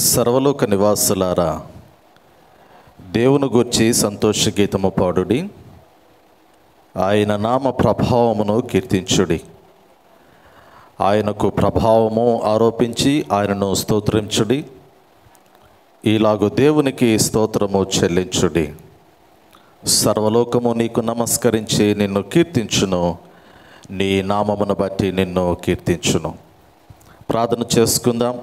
సర్వలోక నివాసులారా, దేవుని గూర్చి సంతోష గీతము పాడుడి, ఆయన నామ ప్రభావమును కీర్తించుడి. ఆయనకు ప్రభావము ఆరోపించి ఆయనను స్తోత్రించుడి. ఇలాగు దేవునికి స్తోత్రము చెల్లించుడి. సర్వలోకము నీకు నమస్కరించి నిన్ను కీర్తించును, నీ నామమును బట్టి నిన్ను కీర్తించును. ప్రార్థన చేసుకుందాం.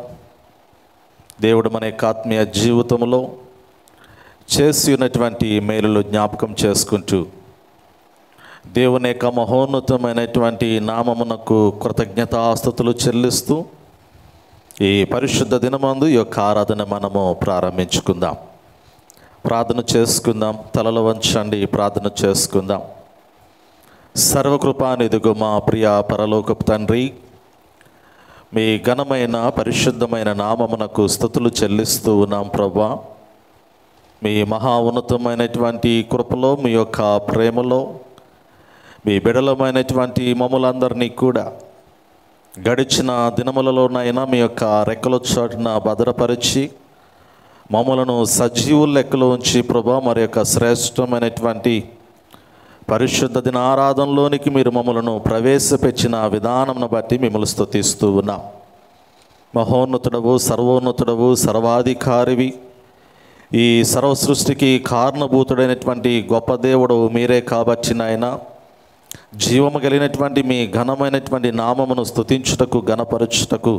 దేవుడు మన యొక్క ఆత్మీయ జీవితంలో చేసి ఉన్నటువంటి మేలులు జ్ఞాపకం చేసుకుంటూ దేవుని యొక్క మహోన్నతమైనటువంటి నామమునకు కృతజ్ఞతాస్తుతులు చెల్లిస్తూ ఈ పరిశుద్ధ దినమందు ఈ యొక్క ఆరాధన మనము ప్రారంభించుకుందాం. ప్రార్థన చేసుకుందాం. తలలు వంచండి, ప్రార్థన చేసుకుందాం. సర్వకృపానిధిగు మా ప్రియ పరలోకపు తండ్రి, మీ ఘనమైన పరిశుద్ధమైన నామమునకు స్తుతులు చెల్లిస్తూ ఉన్నాం ప్రభువా. మీ మహా ఉన్నతమైనటువంటి కృపలో, మీ యొక్క ప్రేమలో, మీ బిడలమైనటువంటి మమ్ములందరినీ కూడా గడిచిన దినములలోనైనా మీ యొక్క రెక్కల చాటున భద్రపరిచి మమ్మలను సజీవుల లెక్కలో ఉంచి ప్రభువా, మరి యొక్క శ్రేష్టమైనటువంటి పరిశుద్ధ దిన ఆరాధనలోనికి మీరు మమ్మలను ప్రవేశపెట్టిన విధానంను బట్టి మిమ్మల్ని స్తుతిస్తూ ఉన్నాం. మహోన్నతుడవు, సర్వోన్నతుడవు, సర్వాధికారివి, ఈ సర్వ సృష్టికి కారణభూతుడైనటువంటి గొప్ప దేవుడు మీరే కాబట్టి నాయన, జీవము కలిగినటువంటి మీ ఘనమైనటువంటి నామమును స్తుతించుటకు, ఘనపరచుటకు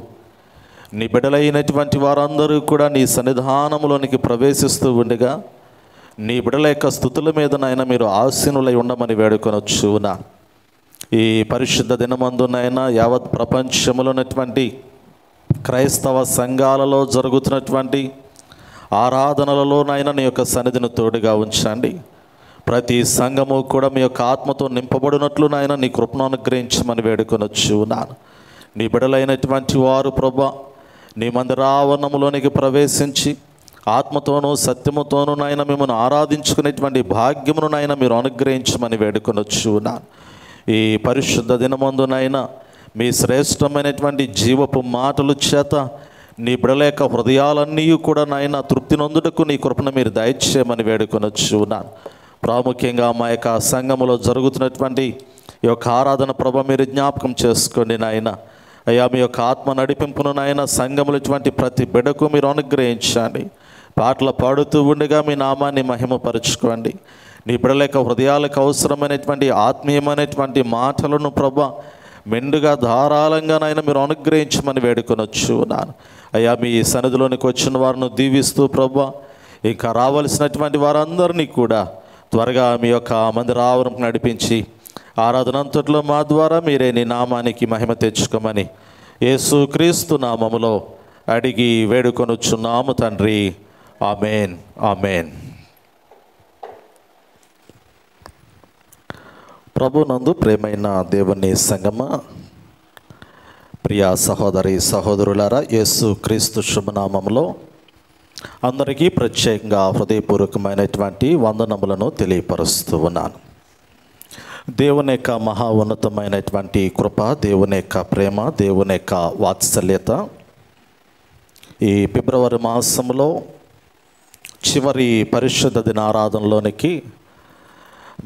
నీ బిడలైనటువంటి వారందరూ కూడా నీ సన్నిధానములోనికి ప్రవేశిస్తూ ఉండగా నీ బిడల యొక్క స్తుతుల మీద నాయన మీరు ఆసీనులై ఉండమని వేడుకొనొచ్చునా. ఈ పరిశుద్ధ దినమందునైనా యావత్ ప్రపంచంలో ఉన్నటువంటి క్రైస్తవ సంఘాలలో జరుగుతున్నటువంటి ఆరాధనలలోనైనా నీ యొక్క సన్నిధిని తోడుగా ఉంచండి. ప్రతి సంఘము కూడా మీ యొక్క ఆత్మతో నింపబడినట్లు నాయన నీ కృపను అనుగ్రహించమని వేడుకొనొచ్చున్నాను. నీ బిడలైనటువంటి వారు ప్రభువా, నీ మందిరావరణములోనికి ప్రవేశించి ఆత్మతోనూ సత్యముతోనూ నాయన మిమ్మల్ని ఆరాధించుకునేటువంటి భాగ్యమును నాయన మీరు అనుగ్రహించమని వేడుకొనొచ్చున్నాను. ఈ పరిశుద్ధ దినమందునైనా మీ శ్రేష్టమైనటువంటి జీవపు మాటలు చేత నీ బిడల యొక్క హృదయాలన్నీ కూడా నాయన తృప్తి నొందుటకు నీ కృపను మీరు దయచేయమని వేడుకొనొచ్చున్నాను. ప్రాముఖ్యంగా మా యొక్క సంఘములో జరుగుతున్నటువంటి ఈ యొక్క ఆరాధన ప్రభ మీరు జ్ఞాపకం చేసుకోండి నాయన. అయ్యా, మీ యొక్క ఆత్మ నడిపింపును నాయన సంఘములు ఇటువంటి ప్రతి బిడకు మీరు అనుగ్రహించండి. పాటలు పాడుతూ ఉండగా మీ నామాన్ని మహిమపరచుకోండి. నీ బిడల యొక్క హృదయాలకు అవసరమైనటువంటి ఆత్మీయమైనటువంటి మాటలను ప్రభా మెండుగా ధారాళంగానైనా మీరు అనుగ్రహించమని వేడుకొనొచ్చున్నాను. అయ్యా, మీ సన్నిధిలోనికి వచ్చిన వారిని దీవిస్తూ ప్రభా ఇంకా రావలసినటువంటి వారందరినీ కూడా త్వరగా మీ యొక్క మందిరావరణకు నడిపించి ఆరాధన అంతట్లో మా ద్వారా మీరే నీ నామానికి మహిమ తెచ్చుకోమని యేసు క్రీస్తు నామములో అడిగి వేడుకొనుచున్నాము తండ్రి. Amen, amen. ప్రభునందు ప్రేమైన దేవుని సంగమా, ప్రియ సహోదరి సహోదరులారా, యేసు క్రీస్తు శుభనామములో అందరికీ ప్రత్యేకంగా హృదయపూర్వకమైనటువంటి వందనములను తెలియపరుస్తూ ఉన్నాను. దేవుని యొక్క మహా ఉన్నతమైనటువంటి కృప, దేవుని యొక్క ప్రేమ, దేవుని యొక్క వాత్సల్యత ఈ ఫిబ్రవరి మాసంలో చివరి పరిశుద్ధ దిన ఆరాధనలోనికి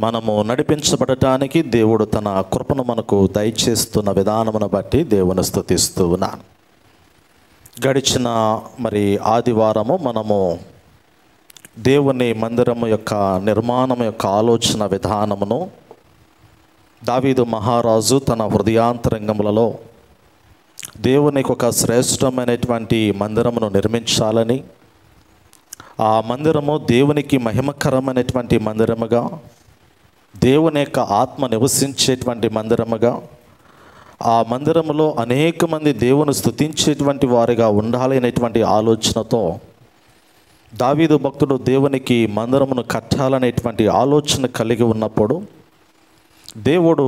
మనము నడిపించబడటానికి దేవుడు తన కృపను మనకు దయచేస్తున్న విధానమును బట్టి దేవుని స్తుతిస్తూ ఉన్నాను. గడిచిన ఆదివారము మనము దేవుని మందిరము యొక్క నిర్మాణం యొక్క ఆలోచన విధానమును దావీదు మహారాజు తన హృదయాంతరంగములలో దేవునికి ఒక శ్రేష్టమైనటువంటి మందిరమును నిర్మించాలని, ఆ మందిరము దేవునికి మహిమకరమైనటువంటి మందిరముగా, దేవుని యొక్క ఆత్మ నివసించేటువంటి మందిరముగా, ఆ మందిరములో అనేక మంది దేవుని స్తుతించేటువంటి వారిగా ఉండాలి అనేటువంటి ఆలోచనతో దావీదు భక్తుడు దేవునికి మందిరమును కట్టాలనేటువంటి ఆలోచన కలిగి ఉన్నప్పుడు దేవుడు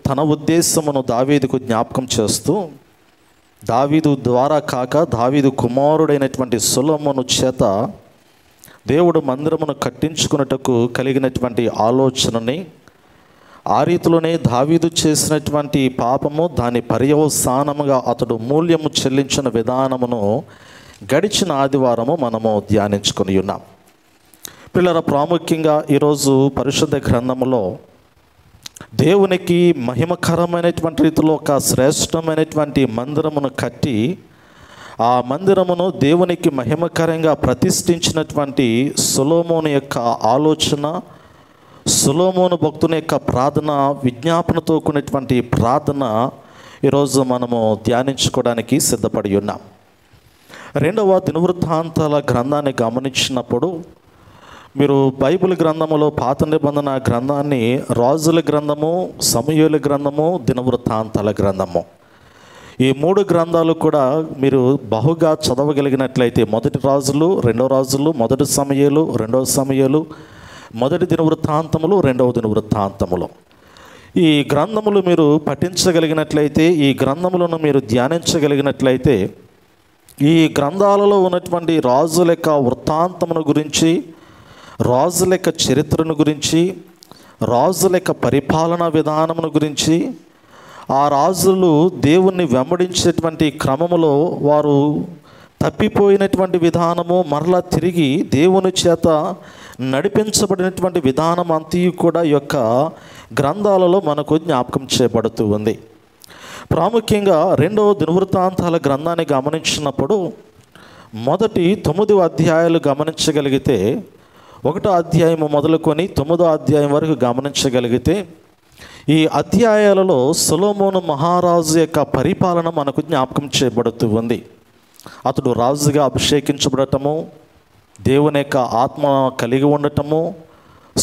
తన ఉద్దేశమును దావీదుకు జ్ఞాపకం చేస్తూ దావీదు ద్వారా కాక దావీదు కుమారుడైనటువంటి సొలొమోను చేత దేవుడు మందిరమును కట్టించుకున్నటకు కలిగినటువంటి ఆలోచనని ఆ రీతిలోనే దావీదు చేసినటువంటి పాపము దాని పర్యవసానముగా అతడు మూల్యము చెల్లించిన విధానమును గడిచిన ఆదివారము మనము ధ్యానించుకొని ఉన్నాం. పిల్లల ప్రాముఖ్యంగా ఈరోజు పరిశుద్ధ గ్రంథములో దేవునికి మహిమకరమైనటువంటి రీతిలో ఒక శ్రేష్టమైనటువంటి మందిరమును కట్టి ఆ మందిరమును దేవునికి మహిమకరంగా ప్రతిష్ఠించినటువంటి సొలొమోను యొక్క ఆలోచన, సొలొమోను భక్తుని యొక్క ప్రార్థన, విజ్ఞాపనతో కూడినటువంటి ప్రార్థన ఈరోజు మనము ధ్యానించుకోవడానికి సిద్ధపడి ఉన్నాం. రెండవ దినవృత్తాంతాల గ్రంథాన్ని గమనించినప్పుడు మీరు బైబిల్ గ్రంథములో పాత నిబంధన గ్రంథాన్ని రాజుల గ్రంథము, సమూయేలు గ్రంథము, దినవృత్తాంతాల గ్రంథము, ఈ 3 గ్రంథాలు కూడా మీరు బహుగా చదవగలిగినట్లయితే మొదటి రాజులు, రెండవ రాజులు, మొదటి సమూయేలు, రెండవ సమూయేలు, మొదటి దినవృత్తాంతములు, రెండవ దినవృత్తాంతములు, ఈ గ్రంథములు మీరు పఠించగలిగినట్లయితే, ఈ గ్రంథములను మీరు ధ్యానించగలిగినట్లయితే ఈ గ్రంథాలలో ఉన్నటువంటి రాజుల యొక్క వృత్తాంతమును గురించి, రాజుల యొక్క చరిత్రను గురించి, రాజుల యొక్క పరిపాలనా విధానమును గురించి, ఆ రాజులు దేవుణ్ణి వెంబడించేటువంటి క్రమములో వారు తప్పిపోయినటువంటి విధానము, మరలా తిరిగి దేవుని చేత నడిపించబడినటువంటి విధానం అంతయు కూడా ఈ యొక్క గ్రంథాలలో మనకు జ్ఞాపకం చేయబడుతూ ఉంది. ప్రాముఖ్యంగా రెండవ దినవృత్తాంతాల గ్రంథాన్ని గమనించినప్పుడు మొదటి 9 అధ్యాయాలు గమనించగలిగితే, 1వ అధ్యాయము మొదలుకొని 9వ అధ్యాయం వరకు గమనించగలిగితే ఈ అధ్యాయాలలో సొలొమోను మహారాజు యొక్క పరిపాలన మనకు జ్ఞాపకం చేయబడుతూ ఉంది. అతడు రాజుగా అభిషేకించబడటము, దేవుని యొక్క ఆత్మ కలిగి ఉండటము,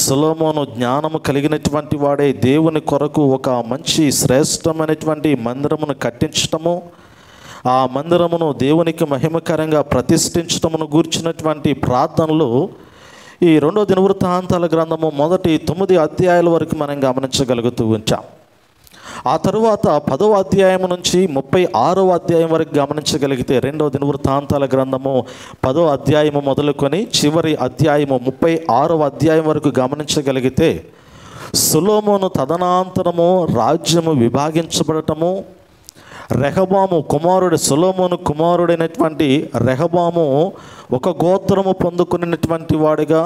సొలొమోను జ్ఞానము కలిగినటువంటి వాడే దేవుని కొరకు ఒక మంచి శ్రేష్టమైనటువంటి మందిరమును కట్టించటము, ఆ మందిరమును దేవునికి మహిమకరంగా ప్రతిష్ఠించటమును గూర్చినటువంటి ప్రార్థనలు ఈ 2వ దినవృత్తాంతాల గ్రంథము మొదటి 9 అధ్యాయాల వరకు మనం గమనించగలుగుతూ ఉంటాం. ఆ తరువాత 10వ అధ్యాయం నుంచి 36వ అధ్యాయం వరకు గమనించగలిగితే, 2వ దినవృత్తాంతాల గ్రంథము 10వ అధ్యాయము మొదలుకొని చివరి అధ్యాయము 36వ అధ్యాయం వరకు గమనించగలిగితే సొలొమోను తదనంతరము రాజ్యము విభాగించబడటము, రెహబాము కుమారుడు, సొలొమోను కుమారుడైనటువంటి రెహబాము ఒక గోత్రము పొందుకున్నటువంటి వాడిగా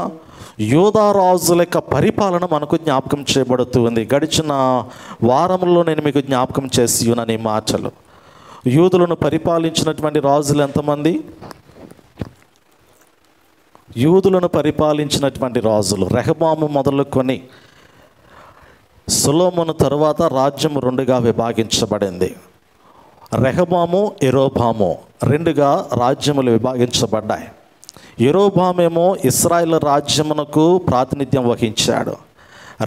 యూదా రాజుల యొక్క పరిపాలన మనకు జ్ఞాపకం చేయబడుతూ ఉంది. గడిచిన వారంలో నేను మీకు జ్ఞాపకం చేసి ఉన్నాను ఈ మాటలు. యూదులను పరిపాలించినటువంటి రాజులు ఎంతమంది? యూదులను పరిపాలించినటువంటి రాజులు రెహబాము మొదలుకొని సొలొమోను తరువాత రాజ్యం 2గా విభాగించబడింది. రెహబాము, యెరోబాము 2గా రాజ్యములు విభాగించబడ్డాయి. యెరోబామేమో ఇశ్రాయేలు రాజ్యమునకు ప్రాతినిధ్యం వహించాడు.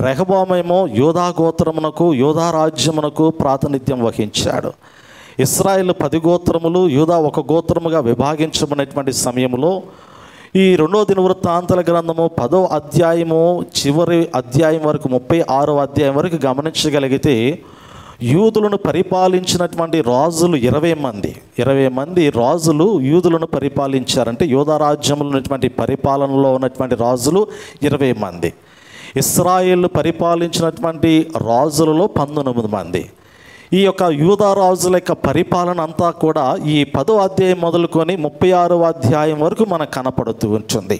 రెహబామేమో యూదా గోత్రమునకు, యూదా రాజ్యమునకు ప్రాతినిధ్యం వహించాడు. ఇశ్రాయేలు 10 గోత్రములు, యూదా 1 గోత్రముగా విభాగించబడినటువంటి సమయంలో ఈ 2వ దినవృత్తాంతాల గ్రంథము 10వ అధ్యాయము చివరి అధ్యాయం వరకు 36వ అధ్యాయం వరకు గమనించగలిగితే యూదులను పరిపాలించినటువంటి రాజులు 20 మంది రాజులు యూదులను పరిపాలించారంటే యూదా రాజ్యంలో ఉన్నటువంటి పరిపాలనలో ఉన్నటువంటి రాజులు 20 మంది. ఇశ్రాయేలు పరిపాలించినటువంటి రాజులలో 19 మంది. ఈ యొక్క యూదా రాజుల యొక్క పరిపాలన అంతా కూడా ఈ 10వ అధ్యాయం మొదలుకొని 36వ అధ్యాయం వరకు మనకు కనపడుతూ ఉంటుంది.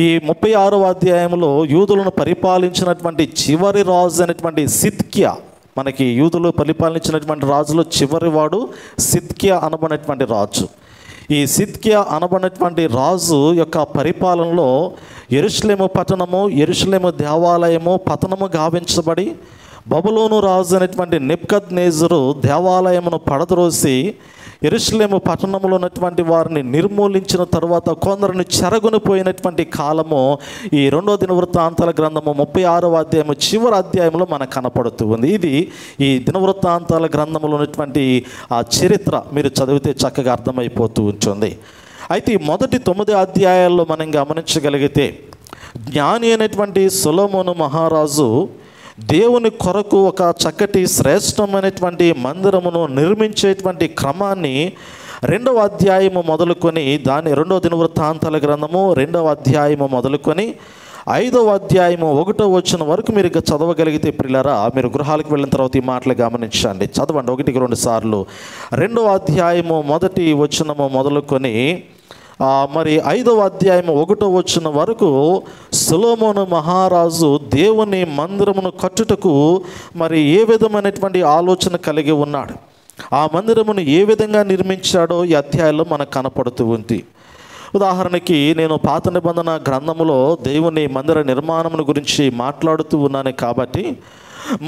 ఈ 36వ అధ్యాయంలో యూదులను పరిపాలించినటువంటి చివరి రాజు అయినటువంటి సిద్కియా, మనకి యూదులు పరిపాలించినటువంటి రాజులో చివరి వాడు సిద్కియా అనబడినటువంటి రాజు. ఈ సిద్కియా అనబడినటువంటి రాజు యొక్క పరిపాలనలో యెరూషలేము పట్టణము, యెరూషలేము దేవాలయము పతనము గావించబడి బబులోను రాజు అయినటువంటి నెబుకద్నెజరు దేవాలయమును పడద్రోసి యెరూషలేము పట్టణంలో ఉన్నటువంటి వారిని నిర్మూలించిన తర్వాత కొందరిని చెరగొనిపోయినటువంటి కాలము ఈ 2వ దినవృత్తాంతాల గ్రంథము 36వ అధ్యాయము చివరి అధ్యాయంలో మనకు కనపడుతూ ఉంది. ఇది ఈ దినవృత్తాంతాల గ్రంథంలో ఉన్నటువంటి ఆ చరిత్ర మీరు చదివితే చక్కగా అర్థమైపోతూ ఉంటుంది. అయితే ఈ మొదటి 9 అధ్యాయాల్లో మనం గమనించగలిగితే జ్ఞాని అయినటువంటి సొలొమోను మహారాజు దేవుని కొరకు ఒక చక్కటి శ్రేష్టమైనటువంటి మందిరమును నిర్మించేటువంటి క్రమాన్ని 2వ అధ్యాయము మొదలుకొని 2వ దినవృత్తాంతాల గ్రంథము 2వ అధ్యాయము మొదలుకొని 5వ అధ్యాయము 1వ వచనం వరకు మీరు చదవగలిగితే ప్రియులారా, మీరు గృహాలకు వెళ్ళిన తర్వాత ఈ మాటలు గమనించండి. చదవండి 1-2 సార్లు. 2వ అధ్యాయము 1వ వచనము మొదలుకొని మరి 5వ అధ్యాయం 1వ వచనం వరకు సొలొమోను మహారాజు దేవుని మందిరమును కట్టుటకు మరి ఏ విధమైనటువంటి ఆలోచన కలిగి ఉన్నాడు, ఆ మందిరమును ఏ విధంగా నిర్మించాడో ఈ అధ్యాయంలో మనకు కనపడుతూ ఉంది. ఉదాహరణకి నేను పాత నిబంధన గ్రంథములో దేవుని మందిర నిర్మాణమును గురించి మాట్లాడుతూ ఉన్నాను కాబట్టి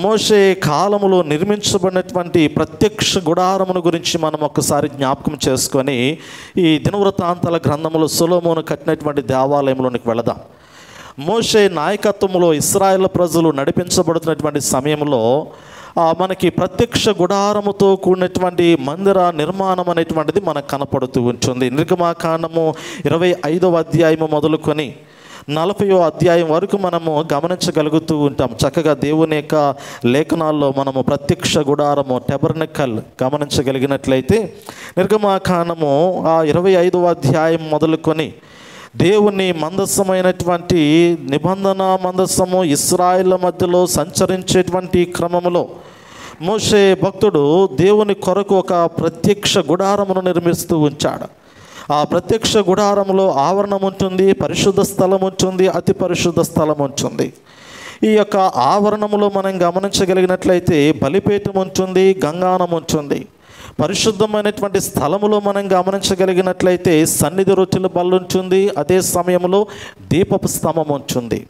మోషే కాలములో నిర్మించబడినటువంటి ప్రత్యక్ష గుడారమును గురించి మనం ఒకసారి జ్ఞాపకం చేసుకొని ఈ దినవృత్తాంతాల గ్రంథములో సొలొమోను కట్టినటువంటి దేవాలయంలోనికి వెళదాం. మోషే నాయకత్వంలో ఇశ్రాయేలు ప్రజలు నడిపించబడుతున్నటువంటి సమయంలో మనకి ప్రత్యక్ష గుడారముతో కూడినటువంటి మందిర నిర్మాణం అనేటువంటిది మనకు కనపడుతూ ఉంటుంది. నిర్గమాకాండము 25వ అధ్యాయము మొదలుకొని 40వ అధ్యాయం వరకు మనము గమనించగలుగుతూ ఉంటాం. చక్కగా దేవుని యొక్క లేఖనాల్లో మనము ప్రత్యక్ష గుడారము టెబర్నకల్ గమనించగలిగినట్లయితే నిర్గమాకాండము 25వ అధ్యాయం మొదలుకొని దేవుని మందస్సమైనటువంటి నిబంధన మందస్సము ఇశ్రాయేళ్ల మధ్యలో సంచరించేటువంటి క్రమములో మోషే భక్తుడు దేవుని కొరకు ఒక ప్రత్యక్ష గుడారమును నిర్మిస్తూ ఉంచాడు. ఆ ప్రత్యక్ష గుడారంలో ఆవరణం ఉంటుంది, పరిశుద్ధ స్థలం ఉంటుంది, అతి పరిశుద్ధ స్థలం ఉంటుంది. ఈ యొక్క ఆవరణములో మనం గమనించగలిగినట్లయితే బలిపీఠం ఉంటుంది, గంగానం ఉంటుంది. పరిశుద్ధమైనటువంటి స్థలములో మనం గమనించగలిగినట్లయితే సన్నిధి రొట్టెల బల్ల ఉంటుంది, అదే సమయంలో దీపపు స్తంభం ఉంటుంది.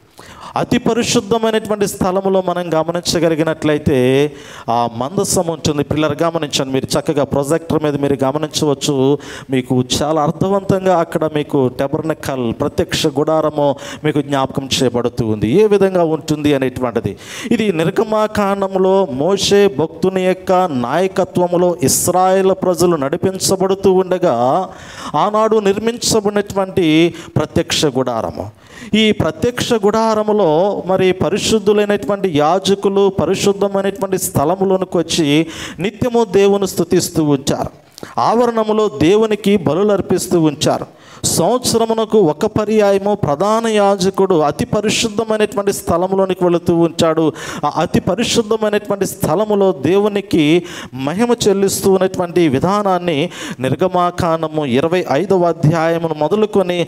అతి పరిశుద్ధమైనటువంటి స్థలములో మనం గమనించగలిగినట్లయితే ఆ మందసం ఉంటుంది. పిల్లలు గమనించండి, మీరు చక్కగా ప్రొజెక్టర్ మీద మీరు గమనించవచ్చు. మీకు చాలా అర్థవంతంగా అక్కడ మీకు టెబర్నకల్ ప్రత్యక్ష గుడారము మీకు జ్ఞాపకం చేయబడుతూ ఉంది, ఏ విధంగా ఉంటుంది అనేటువంటిది. ఇది నిర్గమాకాండములో మోషే భక్తుని యొక్క నాయకత్వములో ఇశ్రాయేల్ ప్రజలు నడిపించబడుతూ ఉండగా ఆనాడు నిర్మించబడినటువంటి ప్రత్యక్ష గుడారము. ఈ ప్రత్యక్ష గుడారములో మరి పరిశుద్ధులైనటువంటి యాజకులు పరిశుద్ధమైనటువంటి స్థలములోనికి వచ్చి నిత్యము దేవుని స్తుతిస్తూ ఉంచారు. ఆవరణములో దేవునికి బలులు అర్పిస్తూ ఉంచారు. సంవత్సరమునకు ఒక పర్యాయము ప్రధాన యాజకుడు అతి పరిశుద్ధమైనటువంటి స్థలంలోనికి వెళుతూ ఉంచాడు. ఆ అతి పరిశుద్ధమైనటువంటి స్థలములో దేవునికి మహిమ చెల్లిస్తూ ఉన్నటువంటి విధానాన్ని నిర్గమాకాండము 25వ అధ్యాయమును మొదలుకొని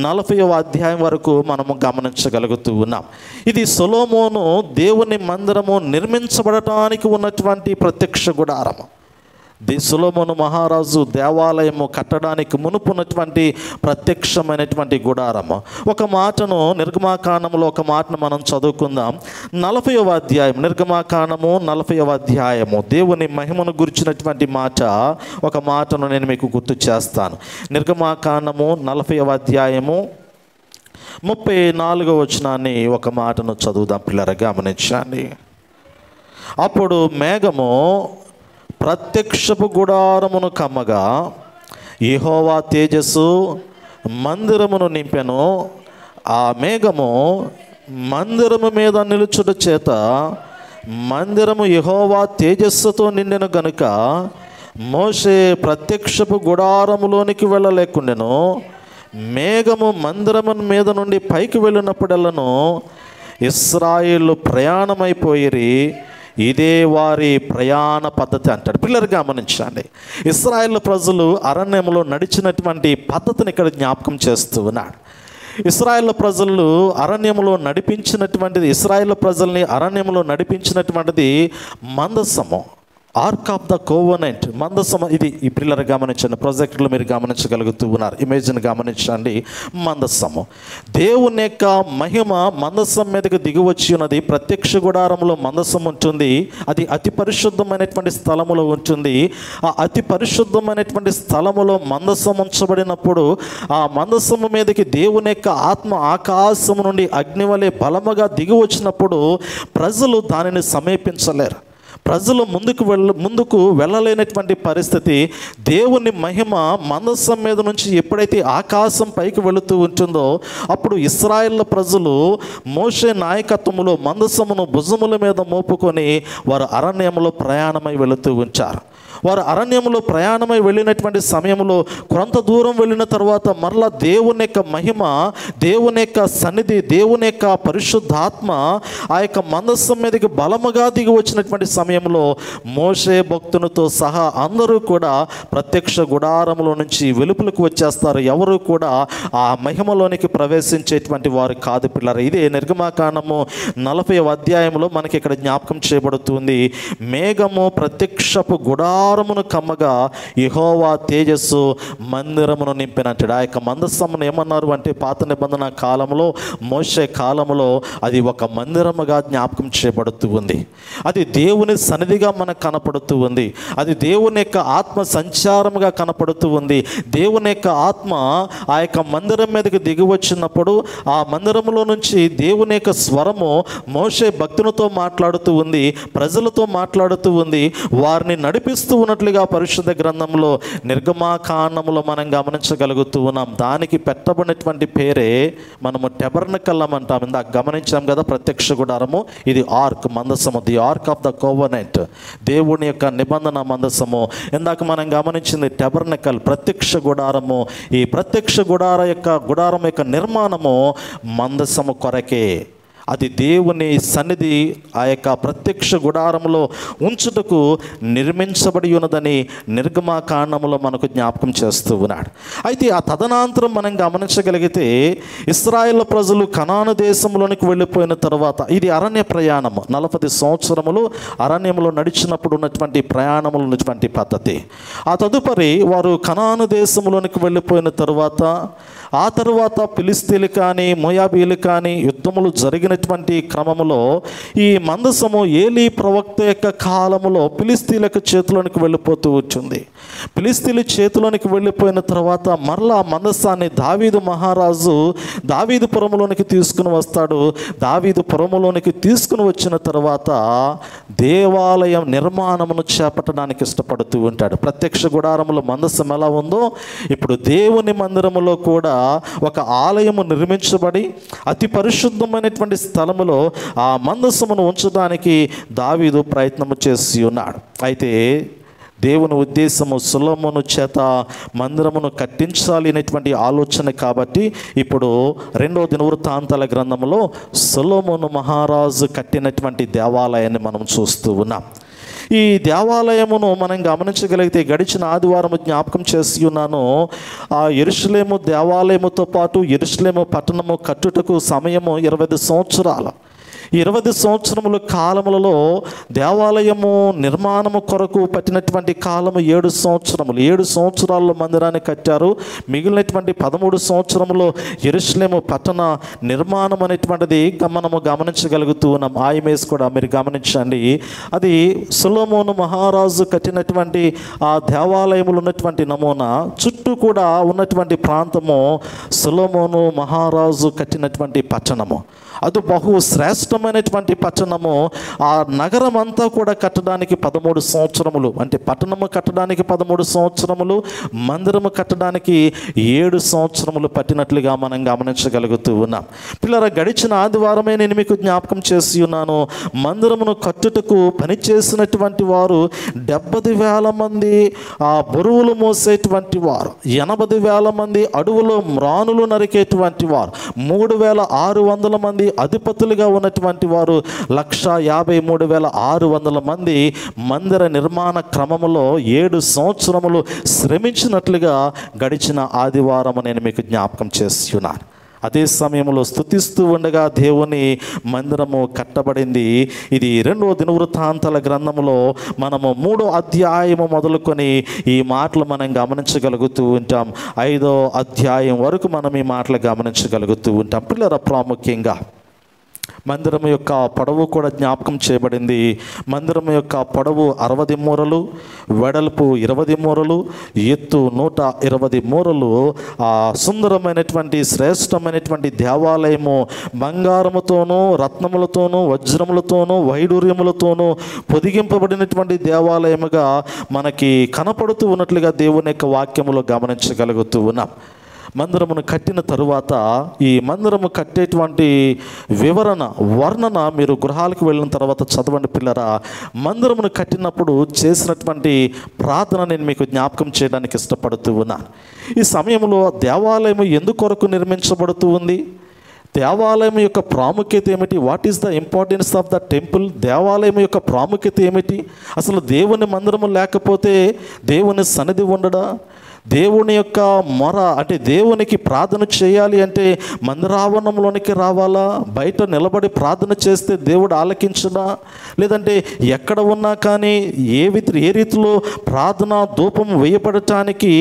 40వ అధ్యాయం వరకు మనము గమనించగలుగుతూ ఉన్నాం. ఇది సొలొమోను దేవుని మందిరము నిర్మించబడటానికి ఉన్నటువంటి ప్రత్యక్ష గుడారము. సొలొమోను మహారాజు దేవాలయము కట్టడానికి మునుపున్నటువంటి ప్రత్యక్షమైనటువంటి గుడారము. ఒక మాటను నిర్గమాకాండములో ఒక మాటను మనం చదువుకుందాం. 40వ అధ్యాయం నిర్గమాకాండము 40వ అధ్యాయము దేవుని మహిమను గురించినటువంటి మాట, ఒక మాటను నేను మీకు గుర్తు చేస్తాను. నిర్గమాకాండము 40వ అధ్యాయము 34వ వచనాన్ని ఒక మాటను చదువుదాం పిల్లలు గమనించండి. అప్పుడు మేఘము ప్రత్యక్షపు గుడారమును కమ్మగా యెహోవా తేజస్సు మందిరమును నింపెను. ఆ మేఘము మందిరము మీద నిలుచుట చేత మందిరము యెహోవా తేజస్సుతో నిండెను గనుక మోషే ప్రత్యక్షపు గుడారములోనికి వెళ్ళలేకుండెను. మేఘము మందిరము మీద నుండి పైకి వెళ్ళినప్పుడెల్లను ఇశ్రాయేలు ప్రయాణమైపోయిరి. ఇదే వారి ప్రయాణ పద్ధతి అంటాడు. పిల్లలు గమనించండి, ఇశ్రాయేలు ప్రజలు అరణ్యంలో నడిచినటువంటి పద్ధతిని ఇక్కడ జ్ఞాపకం చేస్తూ ఉన్నాడు. ఇశ్రాయేలు ప్రజలు అరణ్యంలో నడిపించినటువంటిది, ఇశ్రాయేలు ప్రజల్ని అరణ్యంలో నడిపించినటువంటిది మందసము, ఆర్క్ ఆఫ్ ద కోవనెంట్ మందసము. ఇది ఈ పిల్లలు గమనించండి, ప్రాజెక్టులో మీరు గమనించగలుగుతూ ఉన్నారు. ఇమేజ్ని గమనించండి. మందసము దేవుని యొక్క మహిమ మందసం మీదకి దిగి వచ్చి ఉన్నది. ప్రత్యక్ష గుడారంలో మందసం ఉంటుంది, అది అతి పరిశుద్ధమైనటువంటి స్థలములో ఉంటుంది. ఆ అతి పరిశుద్ధమైనటువంటి స్థలములో మందసం ఉంచబడినప్పుడు ఆ మందసము మీదకి దేవుని యొక్క ఆత్మ ఆకాశము నుండి అగ్నివలే బలముగా దిగి వచ్చినప్పుడు ప్రజలు దానిని సమీపించలేరు. ప్రజలు ముందుకు వెళ్ళలేనటువంటి పరిస్థితి. దేవుని మహిమ మందసం మీద నుంచి ఎప్పుడైతే ఆకాశం పైకి వెళుతూ ఉంటుందో అప్పుడు ఇశ్రాయేలు ప్రజలు మోషే నాయకత్వములో మందసమును భుజముల మీద మోపుకొని వారు అరణ్యంలో ప్రయాణమై వెళుతూ ఉంచారు. వారు అరణ్యంలో ప్రయాణమై వెళ్ళినటువంటి సమయంలో కొంత దూరం వెళ్ళిన తర్వాత మరలా దేవుని యొక్క మహిమ, దేవుని యొక్క సన్నిధి, దేవుని యొక్క పరిశుద్ధాత్మ ఆ యొక్క మందసం మీదకి బలముగా దిగి వచ్చినటువంటి సమయంలో మోషే భక్తునితో సహా అందరూ కూడా ప్రత్యక్ష గుడారంలో నుంచి వెలుపులకు వచ్చేస్తారు. ఎవరు కూడా ఆ మహిమలోనికి ప్రవేశించేటువంటి వారు కాదు పిల్లలు. ఇదే నిర్గమాకాండము 40వ అధ్యాయంలో మనకి ఇక్కడ జ్ఞాపకం చేయబడుతుంది. మేఘము ప్రత్యక్షపు గుడారమును కమ్మగా యెహోవా తేజస్సు మందిరమును నింపినట్టు. ఆ యొక్క మందసమును ఏమన్నారు అంటే పాత నిబంధన కాలంలో, మోషే కాలంలో అది ఒక మందిరముగా జ్ఞాపకం చేయబడుతూ ఉంది. అది దేవుని సన్నిధిగా మనకు కనపడుతూ ఉంది. అది దేవుని యొక్క ఆత్మ సంచారముగా కనపడుతూ ఉంది. దేవుని యొక్క ఆత్మ ఆ యొక్క మందిరం మీదకి దిగి వచ్చినప్పుడు ఆ మందిరంలో నుంచి దేవుని యొక్క స్వరము మోషే భక్తునితో మాట్లాడుతూ ఉంది, ప్రజలతో మాట్లాడుతూ ఉంది, వారిని నడిపిస్తూ ఉన్నట్లుగా పరిశుద్ధ గ్రంథంలో నిర్గమాకాండములో మనం గమనించగలుగుతూ ఉన్నాం. దానికి పెట్టబడినటువంటి పేరే మనము టెబర్నకల్ అంటాం. ఇందాక గమనించాం కదా, ప్రత్యక్ష గుడారము. ఇది ఆర్క్, మందసము, the ark of the covenant, దేవుని యొక్క నిబంధన మందసము. ఇందాక మనం గమనించింది టెబర్నకల్, ప్రత్యక్ష గుడారము. ఈ ప్రత్యక్ష గుడారం యొక్క నిర్మాణము మందసము కొరకే. అది దేవుని సన్నిధి ఆ యొక్క ప్రత్యక్ష గుడారంలో ఉంచుటకు నిర్మించబడి ఉన్నదని నిర్గమాకాండములో మనకు జ్ఞాపకం చేస్తూ ఉన్నాడు. అయితే ఆ తదనంతరం మనం గమనించగలిగితే ఇశ్రాయేలు ప్రజలు కనాను దేశంలోనికి వెళ్ళిపోయిన తర్వాత ఇది అరణ్య ప్రయాణము. 40 సంవత్సరములు అరణ్యంలో నడిచినప్పుడు ఉన్నటువంటి ప్రయాణములు ఉన్నటువంటి పద్ధతి. ఆ తదుపరి వారు కనాను దేశంలోనికి వెళ్ళిపోయిన తర్వాత ఆ తర్వాత ఫిలిస్తీన్లు కానీ మోయాబీలు కానీ యుద్ధములు జరిగినటువంటి క్రమములో ఈ మందసము ఏలీ ప్రవక్త యొక్క కాలములో ఫిలిస్తీన్లకు చేతిలోనికి వెళ్ళిపోతూ వచ్చింది. ఫిలిస్తీన్ల చేతిలోనికి వెళ్ళిపోయిన తర్వాత మరలా మందసాన్ని దావీదు మహారాజు దావీదు పురములోనికి తీసుకుని వస్తాడు. దావీదు పురములోనికి తీసుకుని వచ్చిన తర్వాత దేవాలయం నిర్మాణమును చేపట్టడానికి ఇష్టపడుతూ ఉంటాడు. ప్రత్యక్ష గుడారములో మందసం ఎలా ఉందో ఇప్పుడు దేవుని మందిరములో కూడా ఒక ఆలయము నిర్మించబడి అతి పరిశుద్ధమైనటువంటి స్థలములో ఆ మందసమును ఉంచడానికి దావీదు ప్రయత్నము చేసి ఉన్నాడు. అయితే దేవుని ఉద్దేశము సొలొమోను చేత మందిరమును కట్టించాలి అనేటువంటి ఆలోచన కాబట్టి ఇప్పుడు 2వ దినవృత్తాంతాల గ్రంథంలో సొలొమోను మహారాజు కట్టినటువంటి దేవాలయాన్ని మనం చూస్తూ ఉన్నాం. ఈ దేవాలయమును మనం గమనించగలిగితే గడిచిన ఆదివారం జ్ఞాపకం చేసి ఉన్నాను. ఆ యెరూషలేము దేవాలయముతో పాటు యెరూషలేము పట్టణము కట్టుటకు సమయము 20 సంవత్సరాలు. 20 సంవత్సరముల కాలములలో దేవాలయము నిర్మాణము కొరకు పట్టినటువంటి కాలము 7 సంవత్సరములు. 7 సంవత్సరాల్లో మందిరాన్ని కట్టారు. మిగిలినటువంటి 13 సంవత్సరములో యెరూషలేము పట్టణ నిర్మాణం అనేటువంటిది మనము గమనించగలుగుతూ ఉన్నాం. ఆయమేసి కూడా మీరు గమనించండి. అది సొలొమోను మహారాజు కట్టినటువంటి ఆ దేవాలయములు ఉన్నటువంటి నమూనా. చుట్టూ కూడా ఉన్నటువంటి ప్రాంతము సొలొమోను మహారాజు కట్టినటువంటి పట్టణము. అది బహు శ్రేష్టమైనటువంటి పట్టణము. ఆ నగరం అంతా కూడా కట్టడానికి 13 సంవత్సరములు, అంటే పట్టణము కట్టడానికి 13 సంవత్సరములు, మందిరము కట్టడానికి 7 సంవత్సరములు పట్టినట్లుగా మనం గమనించగలుగుతూ ఉన్నాం. పిల్లల గడిచిన ఆదివారమే నేను మీకు జ్ఞాపకం చేసి ఉన్నాను. మందిరమును కట్టుటకు పనిచేసినటువంటి వారు 70,000 మంది ఆ బరువులు మోసేటువంటి వారు, 80,000 మంది అడవులో మ్రానులు నరికేటువంటి వారు, 3,600 మంది అధిపతులుగా ఉన్నటువంటి వారు, 153,600 మంది మందిర నిర్మాణ క్రమములో 7 సంవత్సరములు శ్రమించినట్లుగా గడిచిన ఆదివారం నేను మీకు జ్ఞాపకం చేస్తున్నాను. అదే సమయంలో స్తుతిస్తూ ఉండగా దేవుని మందిరము కట్టబడింది. ఇది 2వ దినవృత్తాంతాల గ్రంథంలో మనము 3వ అధ్యాయము మొదలుకొని ఈ మాటలు మనం గమనించగలుగుతూ ఉంటాం. 5వ అధ్యాయం వరకు మనం ఈ మాటలు గమనించగలుగుతూ ఉంటాం. పిల్లల ప్రాముఖ్యంగా మందిరం యొక్క పొడవు కూడా జ్ఞాపకం చేయబడింది. మందిరం యొక్క పొడవు 60 మూరలు, వెడల్పు 20 మూరలు, ఎత్తు 120 మూరలు. ఆ సుందరమైనటువంటి శ్రేష్టమైనటువంటి దేవాలయము బంగారముతోనూ రత్నములతోనూ వజ్రములతోనూ వైడూర్యములతోనూ పొదిగింపబడినటువంటి దేవాలయముగా మనకి కనపడుతూ ఉన్నట్లుగా దేవుని యొక్క వాక్యములో గమనించగలుగుతూ ఉన్నాం. మందిరమును కట్టిన తరువాత ఈ మందిరము కట్టేటువంటి వర్ణన మీరు గృహాలకు వెళ్ళిన తర్వాత చదవండి పిల్లరా. మందిరమును కట్టినప్పుడు చేసినటువంటి ప్రార్థన నేను మీకు జ్ఞాపకం చేయడానికి ఇష్టపడుతూ ఉన్నాను. ఈ సమయంలో దేవాలయం ఎందుకొరకు నిర్మించబడుతూ ఉంది? దేవాలయం యొక్క ప్రాముఖ్యత ఏమిటి? What is the importance of the temple? దేవాలయం యొక్క ప్రాముఖ్యత ఏమిటి? అసలు దేవుని మందిరము లేకపోతే దేవుని సన్నిధి ఉండడా? దేవుని యొక్క మొర అంటే దేవునికి ప్రార్థన చేయాలి అంటే మందిరావరణంలోనికి రావాలా? బయట నిలబడి ప్రార్థన చేస్తే దేవుడు ఆలకించడా? లేదంటే ఎక్కడ ఉన్నా కానీ ఏ రీతిలో ప్రార్థన ధూపం వేయబడటానికి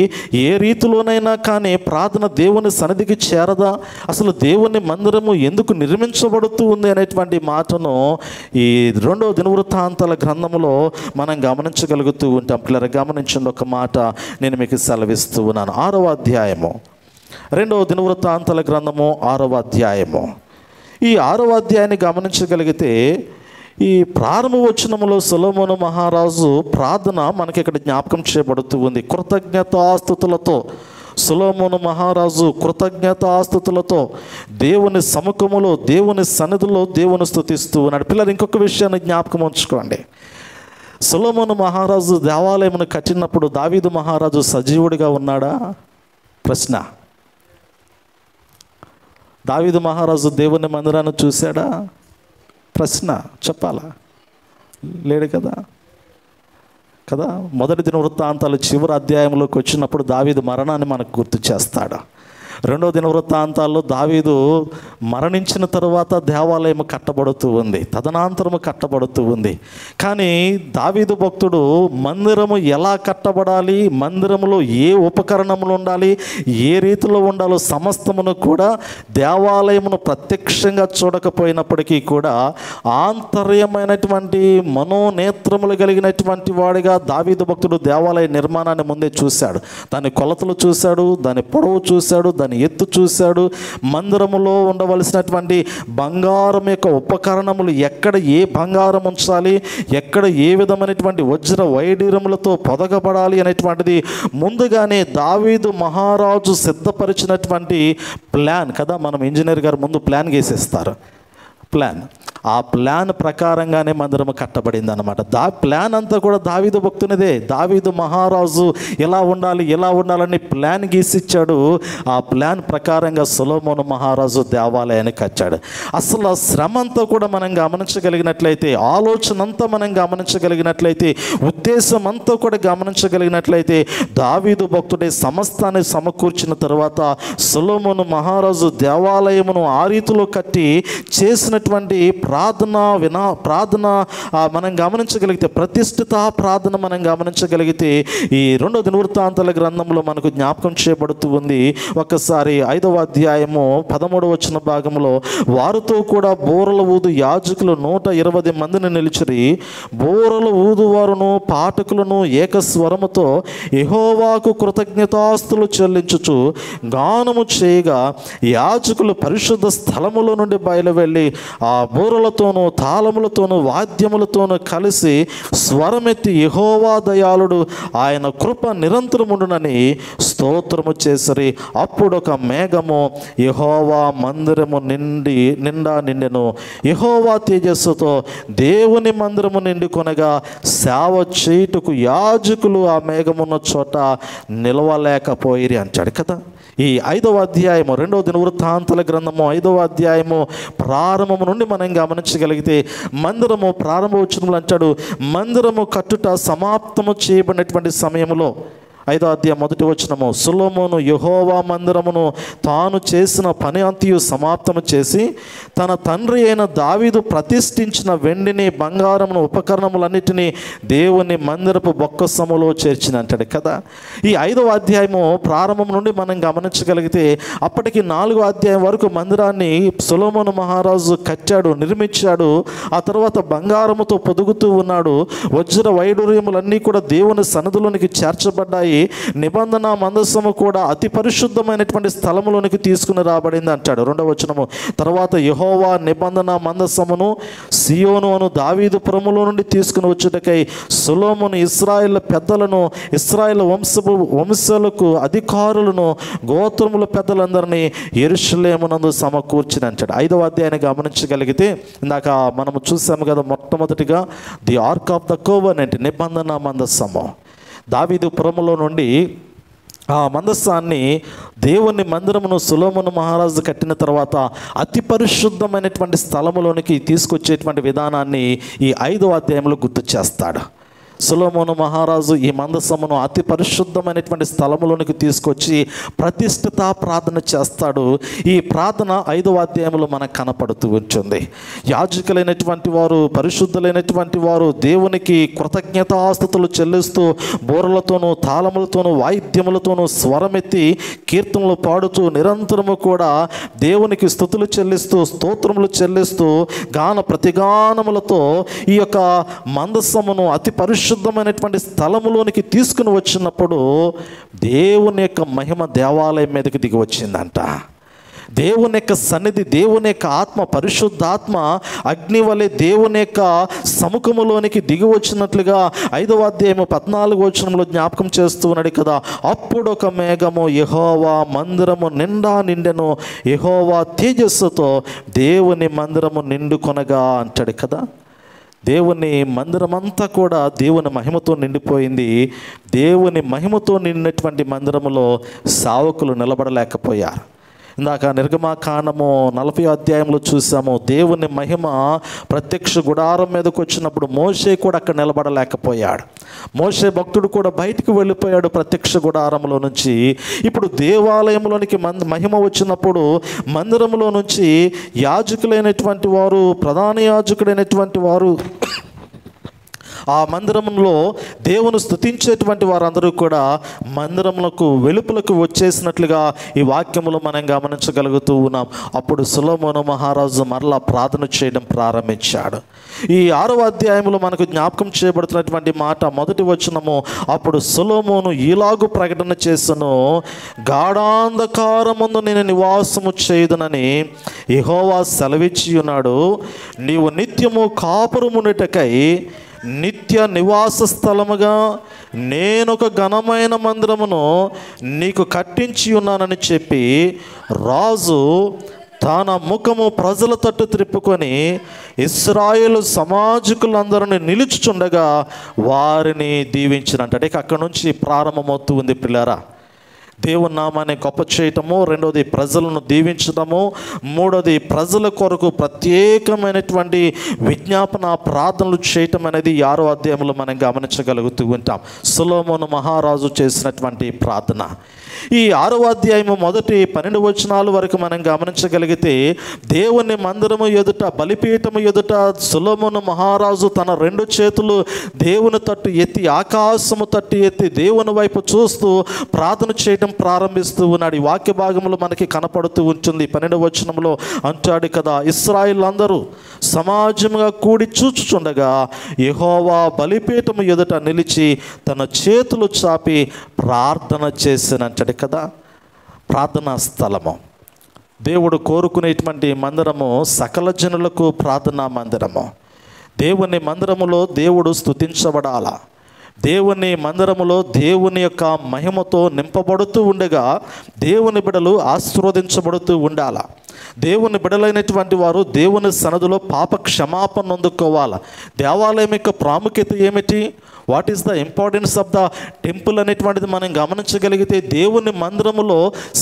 ఏ రీతిలోనైనా కానీ ప్రార్థన దేవుని సన్నిధికి చేరదా? అసలు దేవుని మందిరము ఎందుకు నిర్మించబడుతూ ఉంది అనేటువంటి మాటను ఈ 2వ దినవృత్తాంతాల గ్రంథంలో మనం గమనించగలుగుతూ ఉంటాం. పిల్లలు గమనించండి, ఒక మాట నేను మీకు సెలవిస్తున్నాను. 6వ అధ్యాయము 2వ దినవృత్తాంతాల గ్రంథము 6వ అధ్యాయము. ఈ 6వ అధ్యాయాన్ని గమనించగలిగితే ఈ ప్రారంభ వచనములో సొలొమోను మహారాజు ప్రార్థన మనకి ఇక్కడ జ్ఞాపకం చేయబడుతూ ఉంది. కృతజ్ఞతాస్తుతులతో సొలొమోను మహారాజు కృతజ్ఞతాస్తుతులతో దేవుని సముఖములో దేవుని సన్నిధిలో దేవుని స్తుతిస్తూ ఉన్నాడు. పిల్లలు ఇంకొక విషయాన్ని జ్ఞాపకం ఉంచుకోండి. సొలొమోను మహారాజు దేవాలయమును కట్టినప్పుడు దావీదు మహారాజు సజీవుడిగా ఉన్నాడా? ప్రశ్న. దావీదు మహారాజు దేవుని మందిరాన్ని చూశాడా? ప్రశ్న. చెప్పాలా? లేడు కదా. మొదటి దినవృత్తాంతాలు చివరి అధ్యాయంలోకి వచ్చినప్పుడు దావీదు మరణాన్ని మనకు గుర్తు చేస్తాడు. 2వ దినవృత్తాంతాల్లో దావీదు మరణించిన తరువాత దేవాలయం కట్టబడుతూ ఉంది, తదనంతరము కట్టబడుతూ ఉంది. కానీ దావీదు భక్తుడు మందిరము ఎలా కట్టబడాలి, మందిరములో ఏ ఉపకరణములు ఉండాలి, ఏ రీతిలో ఉండాలో సమస్తమును కూడా దేవాలయమును ప్రత్యక్షంగా చూడకపోయినప్పటికీ కూడా ఆంతర్యమైనటువంటి మనోనేత్రములు కలిగినటువంటి వాడిగా దావీదు భక్తుడు దేవాలయ నిర్మాణాన్ని ముందే చూశాడు. దాని కొలతలు చూశాడు, దాని పొడవు చూశాడు, దాని ఎత్తు చూశాడు. మందిరములో ఉండవలసినటువంటి బంగారం యొక్క ఉపకరణములు ఎక్కడ ఏ బంగారం ఉంచాలి, ఎక్కడ ఏ విధమైనటువంటి వజ్ర వైడూర్యములతో పొదగబడాలి అనేటువంటిది ముందుగానే దావీదు మహారాజు సిద్ధపరిచినటువంటి ప్లాన్ కదా. మనం ఇంజనీర్ గారు ముందు ప్లాన్ గీసేస్తారు. ఆ ప్లాన్ ప్రకారంగానే మందిరము కట్టబడింది అన్నమాట. ప్లాన్ అంతా కూడా దావీదు భక్తునిదే. దావీదు మహారాజు ఎలా ఉండాలని ప్లాన్ గీసిచ్చాడు. ఆ ప్లాన్ ప్రకారంగా సొలొమోను మహారాజు దేవాలయాన్ని కట్టాడు. అసలు ఆ శ్రమ అంతా కూడా మనం గమనించగలిగినట్లయితే, ఆలోచన అంతా మనం గమనించగలిగినట్లయితే, ఉద్దేశం అంతా కూడా గమనించగలిగినట్లయితే ప్రార్థించగలిగినట్లయితే దావీదు సమస్తాన్ని సమకూర్చిన తర్వాత సొలొమోను మహారాజు దేవాలయమును ఆ రీతిలో కట్టి చేసినటువంటి ప్రార్థన మనం గమనించగలిగితే, ప్రతిష్ఠిత ప్రార్థన మనం గమనించగలిగితే ఈ 2వ దినవృత్తాంతాల గ్రంథంలో మనకు జ్ఞాపకం చేయబడుతూ ఉంది. ఒకసారి 5వ అధ్యాయము 13వ వచన భాగంలో, వారితో కూడా బూరలు ఊదు యాజకులు 120 మందిని నిలిచిరి. బూరలు ఊదువారును పాఠకులను ఏకస్వరముతో యెహోవాకు కృతజ్ఞతాస్తులు చెల్లించుచు గానము చేయగా యాజకులు పరిశుద్ధ స్థలములో నుండి బయలువెళ్ళి ఆ బూరలతోనూ తాళములతోనూ వాద్యములతోనూ కలిసి స్వరమెత్తి యెహోవా దయాళుడు, ఆయన కృప నిరంతరముండునని స్తోత్రము చేసిరి. అప్పుడు ఒక మేఘము యెహోవా మందిరము నిండా నిండెను. యెహోవా తేజస్సుతో దేవుని మందిరము నిండుకొనగా సేవ చేయుటకు యాజకులు ఆ మేఘమున్న చోట నిలవలేకపోయిరి అంటాడు కదా. ఈ 5వ అధ్యాయము 2వ దినవృత్తాంతాల గ్రంథము 5వ అధ్యాయము ప్రారంభము నుండి మనం గమనించగలిగితే, మందిరము ప్రారంభ వచనములు అంటాడు, మందిరము కట్టుట సమాప్తము చేయబడినటువంటి సమయంలో 5వ అధ్యాయం 1వ వచనము, సొలొమోను యెహోవా మందిరమును తాను చేసిన పని అంతయు సమాప్తము చేసి తన తండ్రి అయిన దావీదు ప్రతిష్ఠించిన వెండిని బంగారమును ఉపకరణములన్నిటినీ దేవుని మందిరపు బొక్కసములో చేర్చిన అంటాడు కదా. ఈ 5వ అధ్యాయము ప్రారంభం నుండి మనం గమనించగలిగితే అప్పటికి 4వ అధ్యాయం వరకు మందిరాన్ని సొలొమోను మహారాజు కట్టాడు, నిర్మించాడు. ఆ తర్వాత బంగారముతో పొదుగుతూ ఉన్నాడు. వజ్ర వైడూర్యములన్నీ కూడా దేవుని సన్నిధిలోనికి చేర్చబడ్డాయి. నిబంధన మందసము కూడా అతి పరిశుద్ధమైనటువంటి స్థలములోనికి తీసుకుని రాబడింది అంటాడు. 2వ వచనము, తర్వాత యెహోవా నిబంధన మందసమును సియోను అను దావీదు పురములో నుండి తీసుకుని వచ్చుటకై సొలొమోను ఇశ్రాయేలు పెద్దలను, ఇశ్రాయేలు వంశాలకు అధికారులను, గోత్రముల పెద్దలందరినీ యెరూషలేమునందు సమకూర్చిన అంటాడు. 5వ అధ్యాయాన్ని గమనించగలిగితే ఇందాక మనము చూసాము కదా, మొట్టమొదటిగా the ark of the covenant, నిబంధన మందసము దావీదు పురములో నుండి ఆ మందసాన్ని దేవుని మందిరమును సొలొమోను మహారాజు కట్టిన తర్వాత అతి పరిశుద్ధమైనటువంటి స్థలములోనికి తీసుకొచ్చేటువంటి విధానాన్ని ఈ 5వ అధ్యాయంలో గుర్తు చేస్తాడు. సొలొమోను మహారాజు ఈ మందసమును అతి పరిశుద్ధమైనటువంటి స్థలములోనికి తీసుకొచ్చి ప్రతిష్ఠిత ప్రార్థన చేస్తాడు. ఈ ప్రార్థన 5వ అధ్యాయంలో మనకు కనపడుతూ ఉంటుంది. యాజకులైనటువంటి వారు, పరిశుద్ధులైనటువంటి వారు దేవునికి కృతజ్ఞతాస్తుతులు చెల్లిస్తూ బోరలతోనూ తాళములతోనూ వాయిద్యములతోనూ స్వరమెత్తి కీర్తనలు పాడుతూ నిరంతరము కూడా దేవునికి స్తుతులు చెల్లిస్తూ స్తోత్రములు చెల్లిస్తూ గాన ప్రతిగానములతో ఈ యొక్క మందసమును అతి పరిశుద్ధమైనటువంటి స్థలములోనికి తీసుకుని వచ్చినప్పుడు దేవుని యొక్క మహిమ దేవాలయం మీదకి దిగి వచ్చిందంట. దేవుని యొక్క సన్నిధి, దేవుని యొక్క ఆత్మ, పరిశుద్ధాత్మ అగ్ని వలె దేవుని యొక్క సముఖములోనికి దిగి వచ్చినట్లుగా 5వ అధ్యాయము 14వ వచనంలో జ్ఞాపకం చేస్తూ ఉన్నాడు కదా. అప్పుడు ఒక మేఘము యెహోవా మందిరము నిండా నిండెను, యెహోవా తేజస్సుతో దేవుని మందిరము నిండుకొనగా అంటాడు కదా. దేవుని మందిరమంతా కూడా దేవుని మహిమతో నిండిపోయింది. దేవుని మహిమతో నిండినటువంటి మందిరములో సేవకులు నిలబడలేకపోయారు. ఇందాక నిర్గమాకాండము 40వ అధ్యాయంలో చూసాము, దేవుని మహిమ ప్రత్యక్ష గుడారం మీదకి వచ్చినప్పుడు మోషే కూడా అక్కడ నిలబడలేకపోయాడు. మోషే భక్తుడు కూడా బయటికి వెళ్ళిపోయాడు ప్రత్యక్ష గుడారంలో నుంచి. ఇప్పుడు దేవాలయంలోనికి మహిమ వచ్చినప్పుడు మందిరంలో నుంచి యాజకులైనటువంటి వారు, ప్రధాన యాజకుడైనటువంటి వారు, ఆ మందిరంలో దేవుని స్తుతించేటువంటి వారందరూ కూడా మందిరములకు వెలుపలకు వచ్చేసినట్లుగా ఈ వాక్యములో మనం గమనించగలుగుతూ ఉన్నాం. అప్పుడు సొలొమోను మహారాజు మరలా ప్రార్థన చేయడం ప్రారంభించాడు. ఈ 6వ అధ్యాయంలో మనకు జ్ఞాపకం చేయబడుతున్నటువంటి మాట, మొదటి వచనము, అప్పుడు సొలొమోను ఈలాగు ప్రకటన చేసెను, గాఢాంధకారమందు నేను నివాసము చేయుదునని యెహోవా సెలవిచ్చి ఉన్నాడు. నీవు నిత్యము కాపురముండుటకై నిత్య నివాస స్థలముగా నేనొక ఘనమైన మందిరమును నీకు కట్టించి ఉన్నానని చెప్పి రాజు తన ముఖము ప్రజల తట్టు త్రిప్పుకొని ఇశ్రాయేలు సమాజకులందరిని నిలుచుచుండగా వారిని దీవించినట్టు. అక్కడి నుంచి ప్రారంభమవుతూ ఉంది పిల్లారా. దేవుని నామాన్ని గొప్ప చేయటము, రెండోది ప్రజలను దీవించడము, మూడోది ప్రజల కొరకు ప్రత్యేకమైనటువంటి విజ్ఞాపన ప్రార్థనలు చేయటం అనేది 6వ అధ్యాయంలో మనం గమనించగలుగుతూ ఉంటాం. సొలొమోను మహారాజు చేసినటువంటి ప్రార్థన. ఈ 6వ అధ్యాయము మొదటి 12 వచనాల వరకు మనం గమనించగలిగితే దేవుని మందిరము ఎదుట, బలిపీఠము ఎదుట సొలొమోను మహారాజు తన 2 చేతులు దేవుని తట్టు ఎత్తి, ఆకాశము తట్టు ఎత్తి దేవుని వైపు చూస్తూ ప్రార్థన చేయడం ప్రారంభిస్తూ ఉన్నాడు. ఈ వాక్య భాగంలో మనకి కనపడుతూ ఉంటుంది. 12వ వచనంలో అంటాడు కదా, ఇశ్రాయేలు అందరూ సమాజముగా కూడి చూచుచుండగా యెహోవా బలిపీఠము ఎదుట నిలిచి తన చేతులు చాపి ప్రార్థన చేసినంటాడు కదా. ప్రార్థనా స్థలము, దేవుడు కోరుకునేటువంటి మందిరము, సకల జనులకు ప్రార్థనా మందిరము. దేవుని మందిరములో దేవుడు స్తుతించబడాల. దేవుని మందిరములో దేవుని యొక్క మహిమతో నింపబడుతూ ఉండగా దేవుని బిడలు ఆశీర్వదించబడుతూ ఉండాల. దేవుని బిడలైనటువంటి వారు దేవుని సన్నిధిలో పాప క్షమాపణ అందుకోవాలి. దేవాలయం యొక్క ప్రాముఖ్యత ఏమిటి? What is the importance of the temple అనేటువంటిది మనం గమనించగలిగితే దేవుని మందిరములో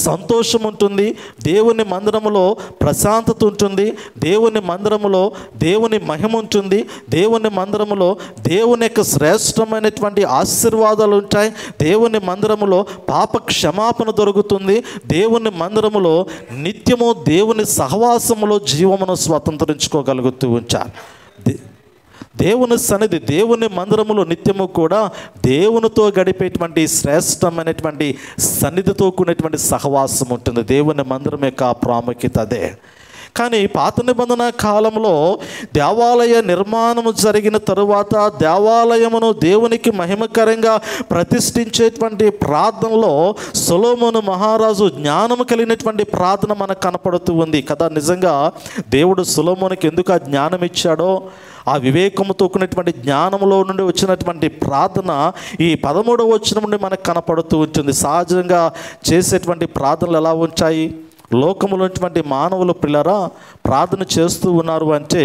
సంతోషం ఉంటుంది, దేవుని మందిరములో ప్రశాంతత ఉంటుంది, దేవుని మందిరములో దేవుని మహిమ ఉంటుంది, దేవుని మందిరములో దేవుని యొక్క శ్రేష్టమైనటువంటి ఆశీర్వాదాలు ఉంటాయి, దేవుని మందిరములో పాప క్షమాపణ దొరుకుతుంది, దేవుని మందిరములో నిత్యము దేవుని సహవాసములో జీవమును స్వతంత్రించుకోగలుగుతూ ఉంటారు. దేవుని సన్నిధి, దేవుని మందిరములో నిత్యము కూడా దేవునితో గడిపేటువంటి శ్రేష్టమైనటువంటి సన్నిధితో కూడినటువంటి సహవాసం ఉంటుంది. దేవుని మందిరం యొక్క ప్రాముఖ్యత అదే. కానీ పాత నిబంధన కాలంలో దేవాలయ నిర్మాణము జరిగిన తరువాత దేవాలయమును దేవునికి మహిమకరంగా ప్రతిష్ఠించేటువంటి ప్రార్థనలో సొలొమోను మహారాజు జ్ఞానము కలిగినటువంటి ప్రార్థన మనకు కనపడుతూ ఉంది కదా. నిజంగా దేవుడు సొలొమోనుకి ఎందుకు ఆ జ్ఞానం ఇచ్చాడో, ఆ వివేకముతో కూడినటువంటి జ్ఞానంలో నుండి వచ్చినటువంటి ప్రార్థన ఈ 13వ వచనం నుండి మనకు కనపడుతూ ఉంటుంది. సహజంగా చేసేటువంటి ప్రార్థనలు ఎలా ఉంటాయి? లోకములో ఉన్నటువంటి మానవులు పిల్లరా ప్రార్థన చేస్తూ ఉన్నారు అంటే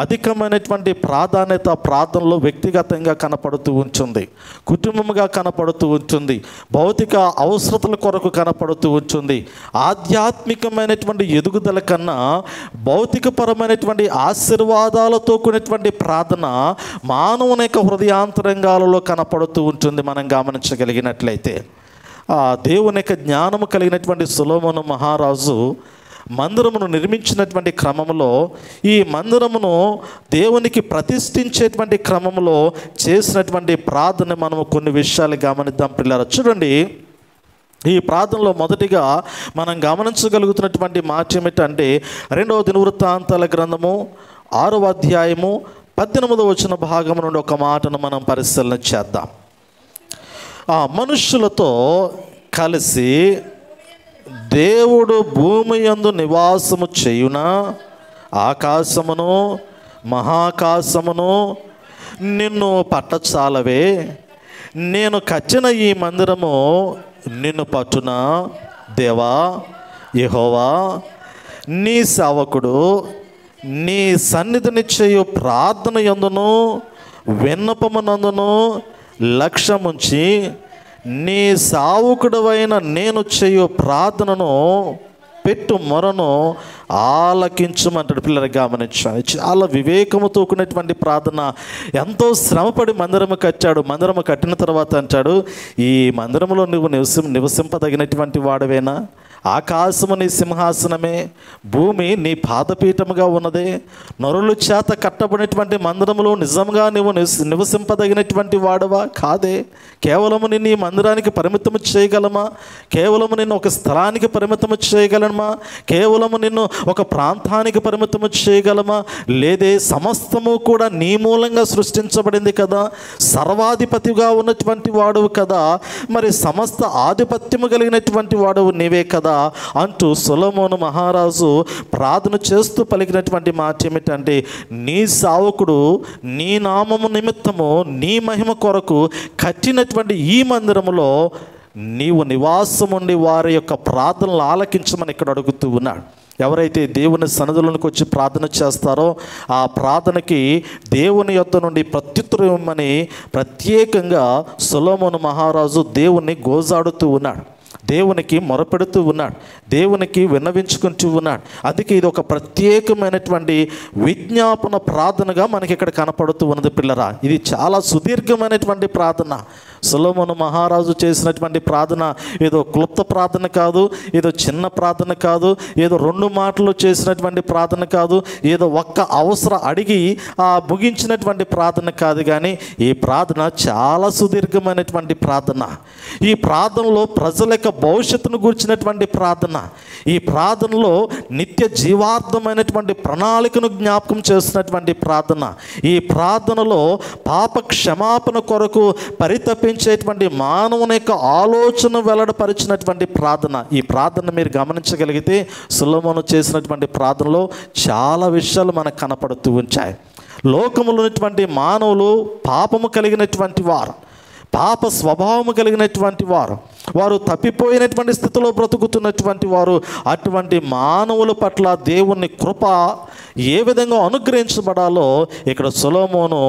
అధికమైనటువంటి ప్రాధాన్యత ప్రార్థనలో వ్యక్తిగతంగా కనపడుతూ ఉంటుంది, కుటుంబముగా కనపడుతూ ఉంటుంది, భౌతిక అవసరతల కొరకు కనపడుతూ ఉంటుంది. ఆధ్యాత్మికమైనటువంటి ఎదుగుదల కన్నా భౌతికపరమైనటువంటి ఆశీర్వాదాలతో కూడినటువంటి ప్రార్థన మానవుని యొక్క హృదయాంతరంగాలలో కనపడుతూ ఉంటుంది. మనం గమనించగలిగినట్లయితే దేవుని యొక్క జ్ఞానము కలిగినటువంటి సొలొమోను మహారాజు మందిరమును నిర్మించినటువంటి క్రమంలో, ఈ మందిరమును దేవునికి ప్రతిష్ఠించేటువంటి క్రమంలో చేసినటువంటి ప్రార్థన మనము కొన్ని విషయాలు గమనిద్దాం పిల్లలు. చూడండి, ఈ ప్రార్థనలో మొదటిగా మనం గమనించగలుగుతున్నటువంటి మాట ఏమిటంటే 2వ దినవృత్తాంతాల గ్రంథము 6వ అధ్యాయము 18వ వచన భాగం నుండి ఒక మాటను మనం పరిశీలన చేద్దాం. మనుష్యులతో కలిసి దేవుడు భూమి యందు నివాసము చేయున ఆకాశమును మహాకాశమును నిన్ను పట్టచాలవే, నేను కట్టిన ఈ మందిరము నిన్ను పట్టునా దేవా యెహోవా, నీ సేవకుడు నీ సన్నిధిని చేయు ప్రార్థన యందును విన్నపమునందును లక్ష్యముంచి నీ సేవకుడవైన నేను చేయు ప్రార్థనను పెట్టు మొరను ఆలకించమంటాడు. పిల్లలు గమనించాలి, చాలా వివేకముతో కూడినటువంటి ప్రార్థన. ఎంతో శ్రమపడి మందిరము కట్టాడు. మందిరము కట్టిన తర్వాత అంటాడు, ఈ మందిరములో నువ్వు నివసింపదగినటువంటి వాడవేనా? ఆకాశము నీ సింహాసనమే, భూమి నీ పాదపీఠముగా ఉన్నదే. నరుల చేత కట్టబడినటువంటి మందిరములో నిజంగా నువ్వు నివసింపదగినటువంటి వాడవా? కాదే. కేవలము నిన్ను ఈ మందిరానికి పరిమితము చేయగలమా? కేవలము నిన్ను ఒక స్థలానికి పరిమితము చేయగలమా? కేవలము నిన్ను ఒక ప్రాంతానికి పరిమితము చేయగలమా? లేదే. సమస్తము కూడా నీ మూలంగా సృష్టించబడింది కదా, సర్వాధిపతిగా ఉన్నటువంటి వాడువు కదా, మరి సమస్త ఆధిపత్యము కలిగినటువంటి వాడువు నీవే కదా అంటూ సొలొమోను మహారాజు ప్రార్థన చేస్తూ పలికినటువంటి మాట ఏమిటంటే, నీ సేవకుడు నీ నామము నిమిత్తము నీ మహిమ కొరకు కట్టినటువంటి ఈ మందిరములో నీవు నివాసముండి వారి యొక్క ప్రార్థనలు ఆలకించమని ఇక్కడ అడుగుతూ ఉన్నాడు. ఎవరైతే దేవుని సన్నిధిలోనికి వచ్చి ప్రార్థన చేస్తారో ఆ ప్రార్థనకి దేవుని యొద్ద నుండి ప్రత్యుత్తరం ఇవ్వమని ప్రత్యేకంగా సొలొమోను మహారాజు దేవుణ్ణి గోజాడుతూ ఉన్నాడు, దేవునికి మొరపెడుతూ ఉన్నాడు, దేవునికి విన్నవించుకుంటూ ఉన్నాడు. అందుకే ఇది ఒక ప్రత్యేకమైనటువంటి విజ్ఞాపన ప్రార్థనగా మనకి ఇక్కడ కనపడుతూ ఉన్నది పిల్లరా. ఇది చాలా సుదీర్ఘమైనటువంటి ప్రార్థన. సొలొమోను మహారాజు చేసినటువంటి ప్రార్థన ఏదో క్లుప్త ప్రార్థన కాదు, ఏదో చిన్న ప్రార్థన కాదు, ఏదో 2 మాటలు చేసినటువంటి ప్రార్థన కాదు, ఏదో ఒక్క అవసరం అడిగి ముగించినటువంటి ప్రార్థన కాదు. కానీ ఈ ప్రార్థన చాలా సుదీర్ఘమైనటువంటి ప్రార్థన. ఈ ప్రార్థనలో ప్రజల యొక్క భవిష్యత్తును గురించినటువంటి ప్రార్థన. ఈ ప్రార్థనలో నిత్య జీవార్థమైనటువంటి ప్రణాళికను జ్ఞాపకం చేస్తున్నటువంటి ప్రార్థన. ఈ ప్రార్థనలో పాప క్షమాపణ కొరకు పరితపించేటువంటి మానవుని యొక్క ఆలోచన వెల్లడపరిచినటువంటి ప్రార్థన. ఈ ప్రార్థన మీరు గమనించగలిగితే సొలొమోను చేసినటువంటి ప్రార్థనలో చాలా విషయాలు మనకు కనపడుతూ ఉంటాయి. లోకములో ఉన్నటువంటి మానవులు పాపము కలిగినటువంటి వారు, పాప స్వభావము కలిగినటువంటి వారు, వారు తప్పిపోయినటువంటి స్థితిలో బ్రతుకుతున్నటువంటి వారు. అటువంటి మానవుల పట్ల దేవుని కృప ఏ విధంగా అనుగ్రహించబడాలో ఇక్కడ సొలొమోను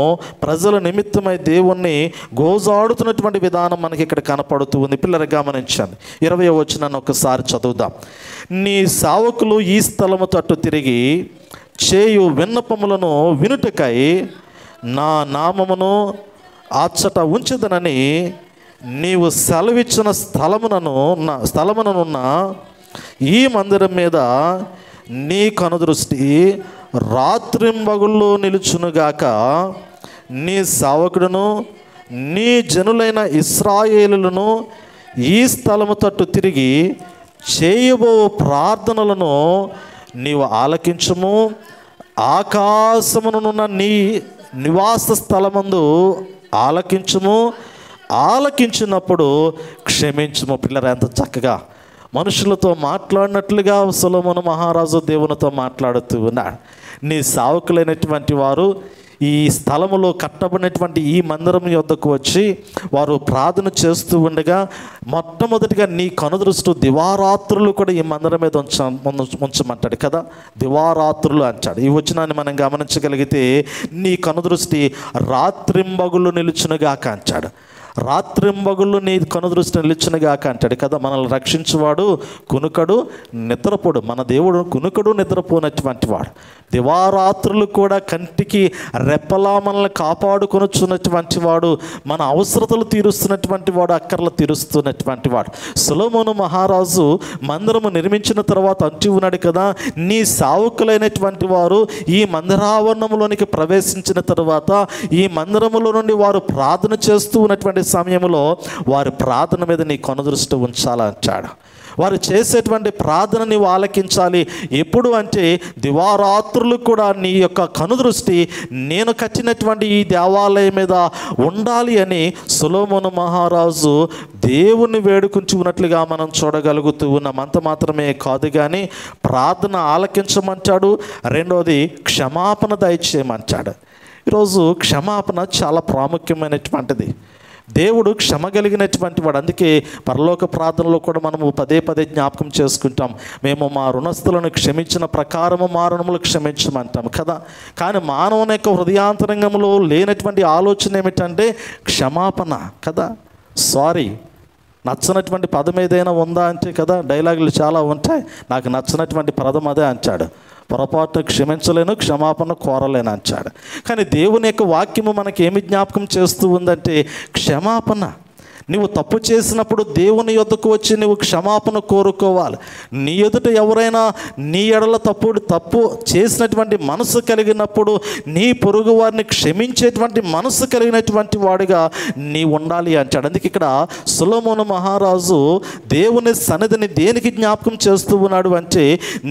ప్రజల నిమిత్తమై దేవుణ్ణి గోజాడుతున్నటువంటి విధానం మనకి ఇక్కడ కనపడుతూ ఉంది. పిల్లలు గమనించండి, 20వ వచనాన్ని ఒకసారి చదువుదాం. నీ సేవకులు ఈ స్థలము తట్టు తిరిగి చేయు విన్నపములను వినుటకై నా నామమును అచ్చట ఉంచుదనని నీవు సెలవిచ్చిన స్థలముననున్న ఈ మందిరం మీద నీ కనుదృష్టి రాత్రింబగుల్లో నిలుచునుగాక. నీ సేవకుడును నీ జనులైన ఇశ్రాయేలులను ఈ స్థలము తట్టు తిరిగి చేయబో ప్రార్థనలను నీవు ఆలకించుము, ఆకాశమునున్న నీ నివాస స్థలమందు ఆలకించుము, ఆలకించినప్పుడు క్షమించుము. పిల్లలు ఎంత చక్కగా మనుషులతో మాట్లాడినట్లుగా సొలొమోను మహారాజు దేవునితో మాట్లాడుతూ ఉన్నాడు. నీ సేవకులైనటువంటి వారు ఈ స్థలములో కట్టబడినటువంటి ఈ మందిరం యొద్దకు వచ్చి వారు ప్రార్థన చేస్తూ ఉండగా మొట్టమొదటిగా నీ కనుదృష్టి దివారాత్రులు కూడా ఈ మందిరం మీద ఉంచమంటాడు కదా. దివారాత్రులు అంటాడు. ఈ వచనాన్ని మనం గమనించగలిగితే నీ కనుదృష్టి రాత్రింబగులు నిలుచునుగాక అంటాడు. రాత్రింబగుళ్ళు నీ కనుదృష్టి నిలుచునుగాక అంటాడు కదా. మనల్ని రక్షించువాడు కునుకడు నిద్రపోడు. మన దేవుడు కునుకడు నిద్రపోనటువంటి వాడు. దివారాత్రులు కూడా కంటికి రెప్పలా మనల్ని కాపాడుకొనుచున్నటువంటి వాడు, మన అవసరతలు తీరుస్తున్నటువంటి వాడు, అక్కర్లు తీరుస్తున్నటువంటి వాడు. సొలొమోను మహారాజు మందిరము నిర్మించిన తర్వాత అంటూ ఉన్నాడు కదా, నీ సేవకులైనటువంటి వారు ఈ మందిరావరణంలోనికి ప్రవేశించిన తర్వాత ఈ మందిరములో నుండి వారు ప్రార్థన చేస్తూ ఉన్నటువంటి సమయంలో వారి ప్రార్థన మీద నీ కనుదృష్టి ఉంచాలంటాడు. వారు చేసేటువంటి ప్రార్థన నీవు ఆలకించాలి. ఎప్పుడు అంటే దివారాత్రులు కూడా నీ యొక్క కనుదృష్టి నేను కట్టినటువంటి ఈ దేవాలయం మీద ఉండాలి అని సొలొమోను మహారాజు దేవుణ్ణి వేడుకుంటున్నట్లుగా మనం చూడగలుగుతూ ఉన్నాం. అంత మాత్రమే కాదు కానీ ప్రార్థన ఆలకించమంటాడు. రెండోది క్షమాపణ దయచేయమంటాడు. ఈరోజు క్షమాపణ చాలా ప్రాముఖ్యమైనటువంటిది. దేవుడు క్షమ కలిగినటువంటి వాడు. అందుకే పరలోక ప్రార్థనలో కూడా మనము పదే పదే జ్ఞాపకం చేసుకుంటాం, మేము మా రుణస్థులను క్షమించిన ప్రకారము మా రుణములు క్షమించమంటాం కదా. కానీ మానవుని యొక్క హృదయాంతరంగంలో లేనటువంటి ఆలోచన ఏమిటంటే క్షమాపణ కదా. సారీ, నచ్చనటువంటి పదం ఏదైనా ఉందా అంటే కదా, డైలాగులు చాలా ఉంటాయి. నాకు నచ్చినటువంటి పదం అదే అంటాడు. పొరపాటు క్షమించలేను, క్షమాపణ కోరలేను అంటాడు. కానీ దేవుని యొక్క వాక్యము మనకి ఏమి జ్ఞాపకం చేస్తూ ఉందంటే క్షమాపణ. నువ్వు తప్పు చేసినప్పుడు దేవుని యొద్దకు వచ్చి నువ్వు క్షమాపణ కోరుకోవాలి. నీ ఎదుట ఎవరైనా నీ ఎడల తప్పు చేసినటువంటి మనసు కలిగినప్పుడు నీ పొరుగు వారిని క్షమించేటువంటి మనసు కలిగినటువంటి వాడిగా నీ ఉండాలి అంటాడు. అందుకే ఇక్కడ సొలొమోను మహారాజు దేవుని సన్నిధిని దేనికి జ్ఞాపకం చేస్తూ ఉన్నాడు అంటే,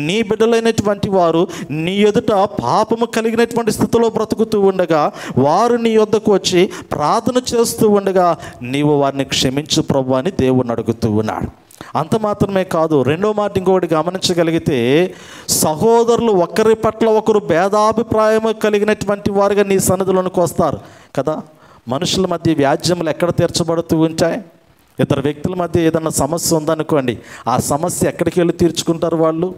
నీ బిడ్డలైనటువంటి వారు నీ ఎదుట పాపము కలిగినటువంటి స్థితిలో బ్రతుకుతూ ఉండగా వారు నీ యొద్దకు వచ్చి ప్రార్థన చేస్తూ ఉండగా నీవు వారిని క్షమించు ప్రభు అని దేవుని అడుగుతూ ఉన్నాడు. అంత మాత్రమే కాదు, రెండో మాట ఇంకొకటి గమనించగలిగితే, సహోదరులు ఒకరి పట్ల ఒకరు భేదాభిప్రాయం కలిగినటువంటి వారుగా నీ సన్నిధిలోనికి వస్తారు కదా. మనుషుల మధ్య వ్యాజ్యములు ఎక్కడ తీర్చబడుతూ ఉంటాయి? ఇద్దరు వ్యక్తుల మధ్య ఏదైనా సమస్య ఉందనుకోండి, ఆ సమస్య ఎక్కడికి వెళ్ళి తీర్చుకుంటారు వాళ్ళు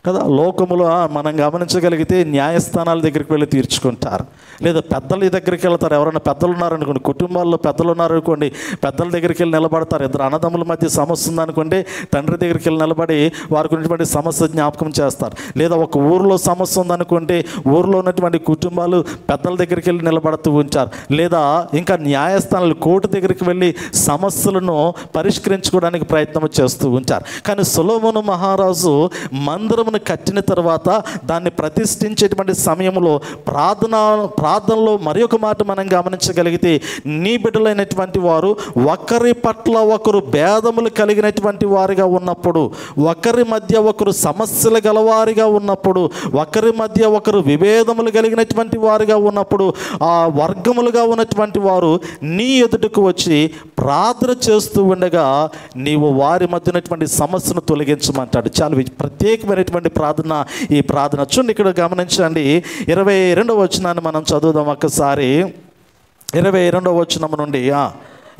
కదా. లోకములో మనం గమనించగలిగితే న్యాయస్థానాల దగ్గరికి వెళ్ళి తీర్చుకుంటారు, లేదా పెద్దల దగ్గరికి వెళ్తారు. ఎవరైనా పెద్దలు ఉన్నారనుకోండి, కుటుంబాల్లో పెద్దలు ఉన్నారనుకోండి, పెద్దల దగ్గరికి వెళ్ళి నిలబడతారు. ఇద్దరు అన్నదమ్ముల మధ్య సమస్య ఉందనుకోండి, తండ్రి దగ్గరికి వెళ్ళి నిలబడి వారికి ఉన్నటువంటి సమస్య జ్ఞాపకం చేస్తారు. లేదా ఒక ఊరిలో సమస్య ఉందనుకోండి, ఊరిలో ఉన్నటువంటి కుటుంబాలు పెద్దల దగ్గరికి వెళ్ళి నిలబడుతూ ఉంటారు. లేదా ఇంకా న్యాయస్థానాలు కోర్టు దగ్గరికి వెళ్ళి సమస్యలను పరిష్కరించుకోవడానికి ప్రయత్నం చేస్తూ ఉంటారు. కానీ సొలొమోను మహారాజు మందిరమును కట్టిన తర్వాత దాన్ని ప్రతిష్ఠించేటువంటి సమయంలో ప్రార్థనలో మరి ఒక మాట మనం గమనించగలిగితే, నీ బిడ్డలైనటువంటి వారు ఒకరి పట్ల ఒకరు భేదములు కలిగినటువంటి వారిగా ఉన్నప్పుడు, ఒకరి మధ్య ఒకరు సమస్యలు గలవారిగా ఉన్నప్పుడు, ఒకరి మధ్య ఒకరు విభేదములు కలిగినటువంటి వారిగా ఉన్నప్పుడు, ఆ వర్గములుగా ఉన్నటువంటి వారు నీ ఎదుటకు వచ్చి ప్రార్థన చేస్తూ ఉండగా నీవు వారి మధ్య ఉన్నటువంటి సమస్యను తొలగించమంటాడు. చాలా ప్రత్యేకమైనటువంటి ప్రార్థన ఈ ప్రార్థన. చూడండి ఇక్కడ గమనించండి, 22వ వచనాన్ని మనం చదువుదాం ఒక్కసారి. 22వ వచనం నుండి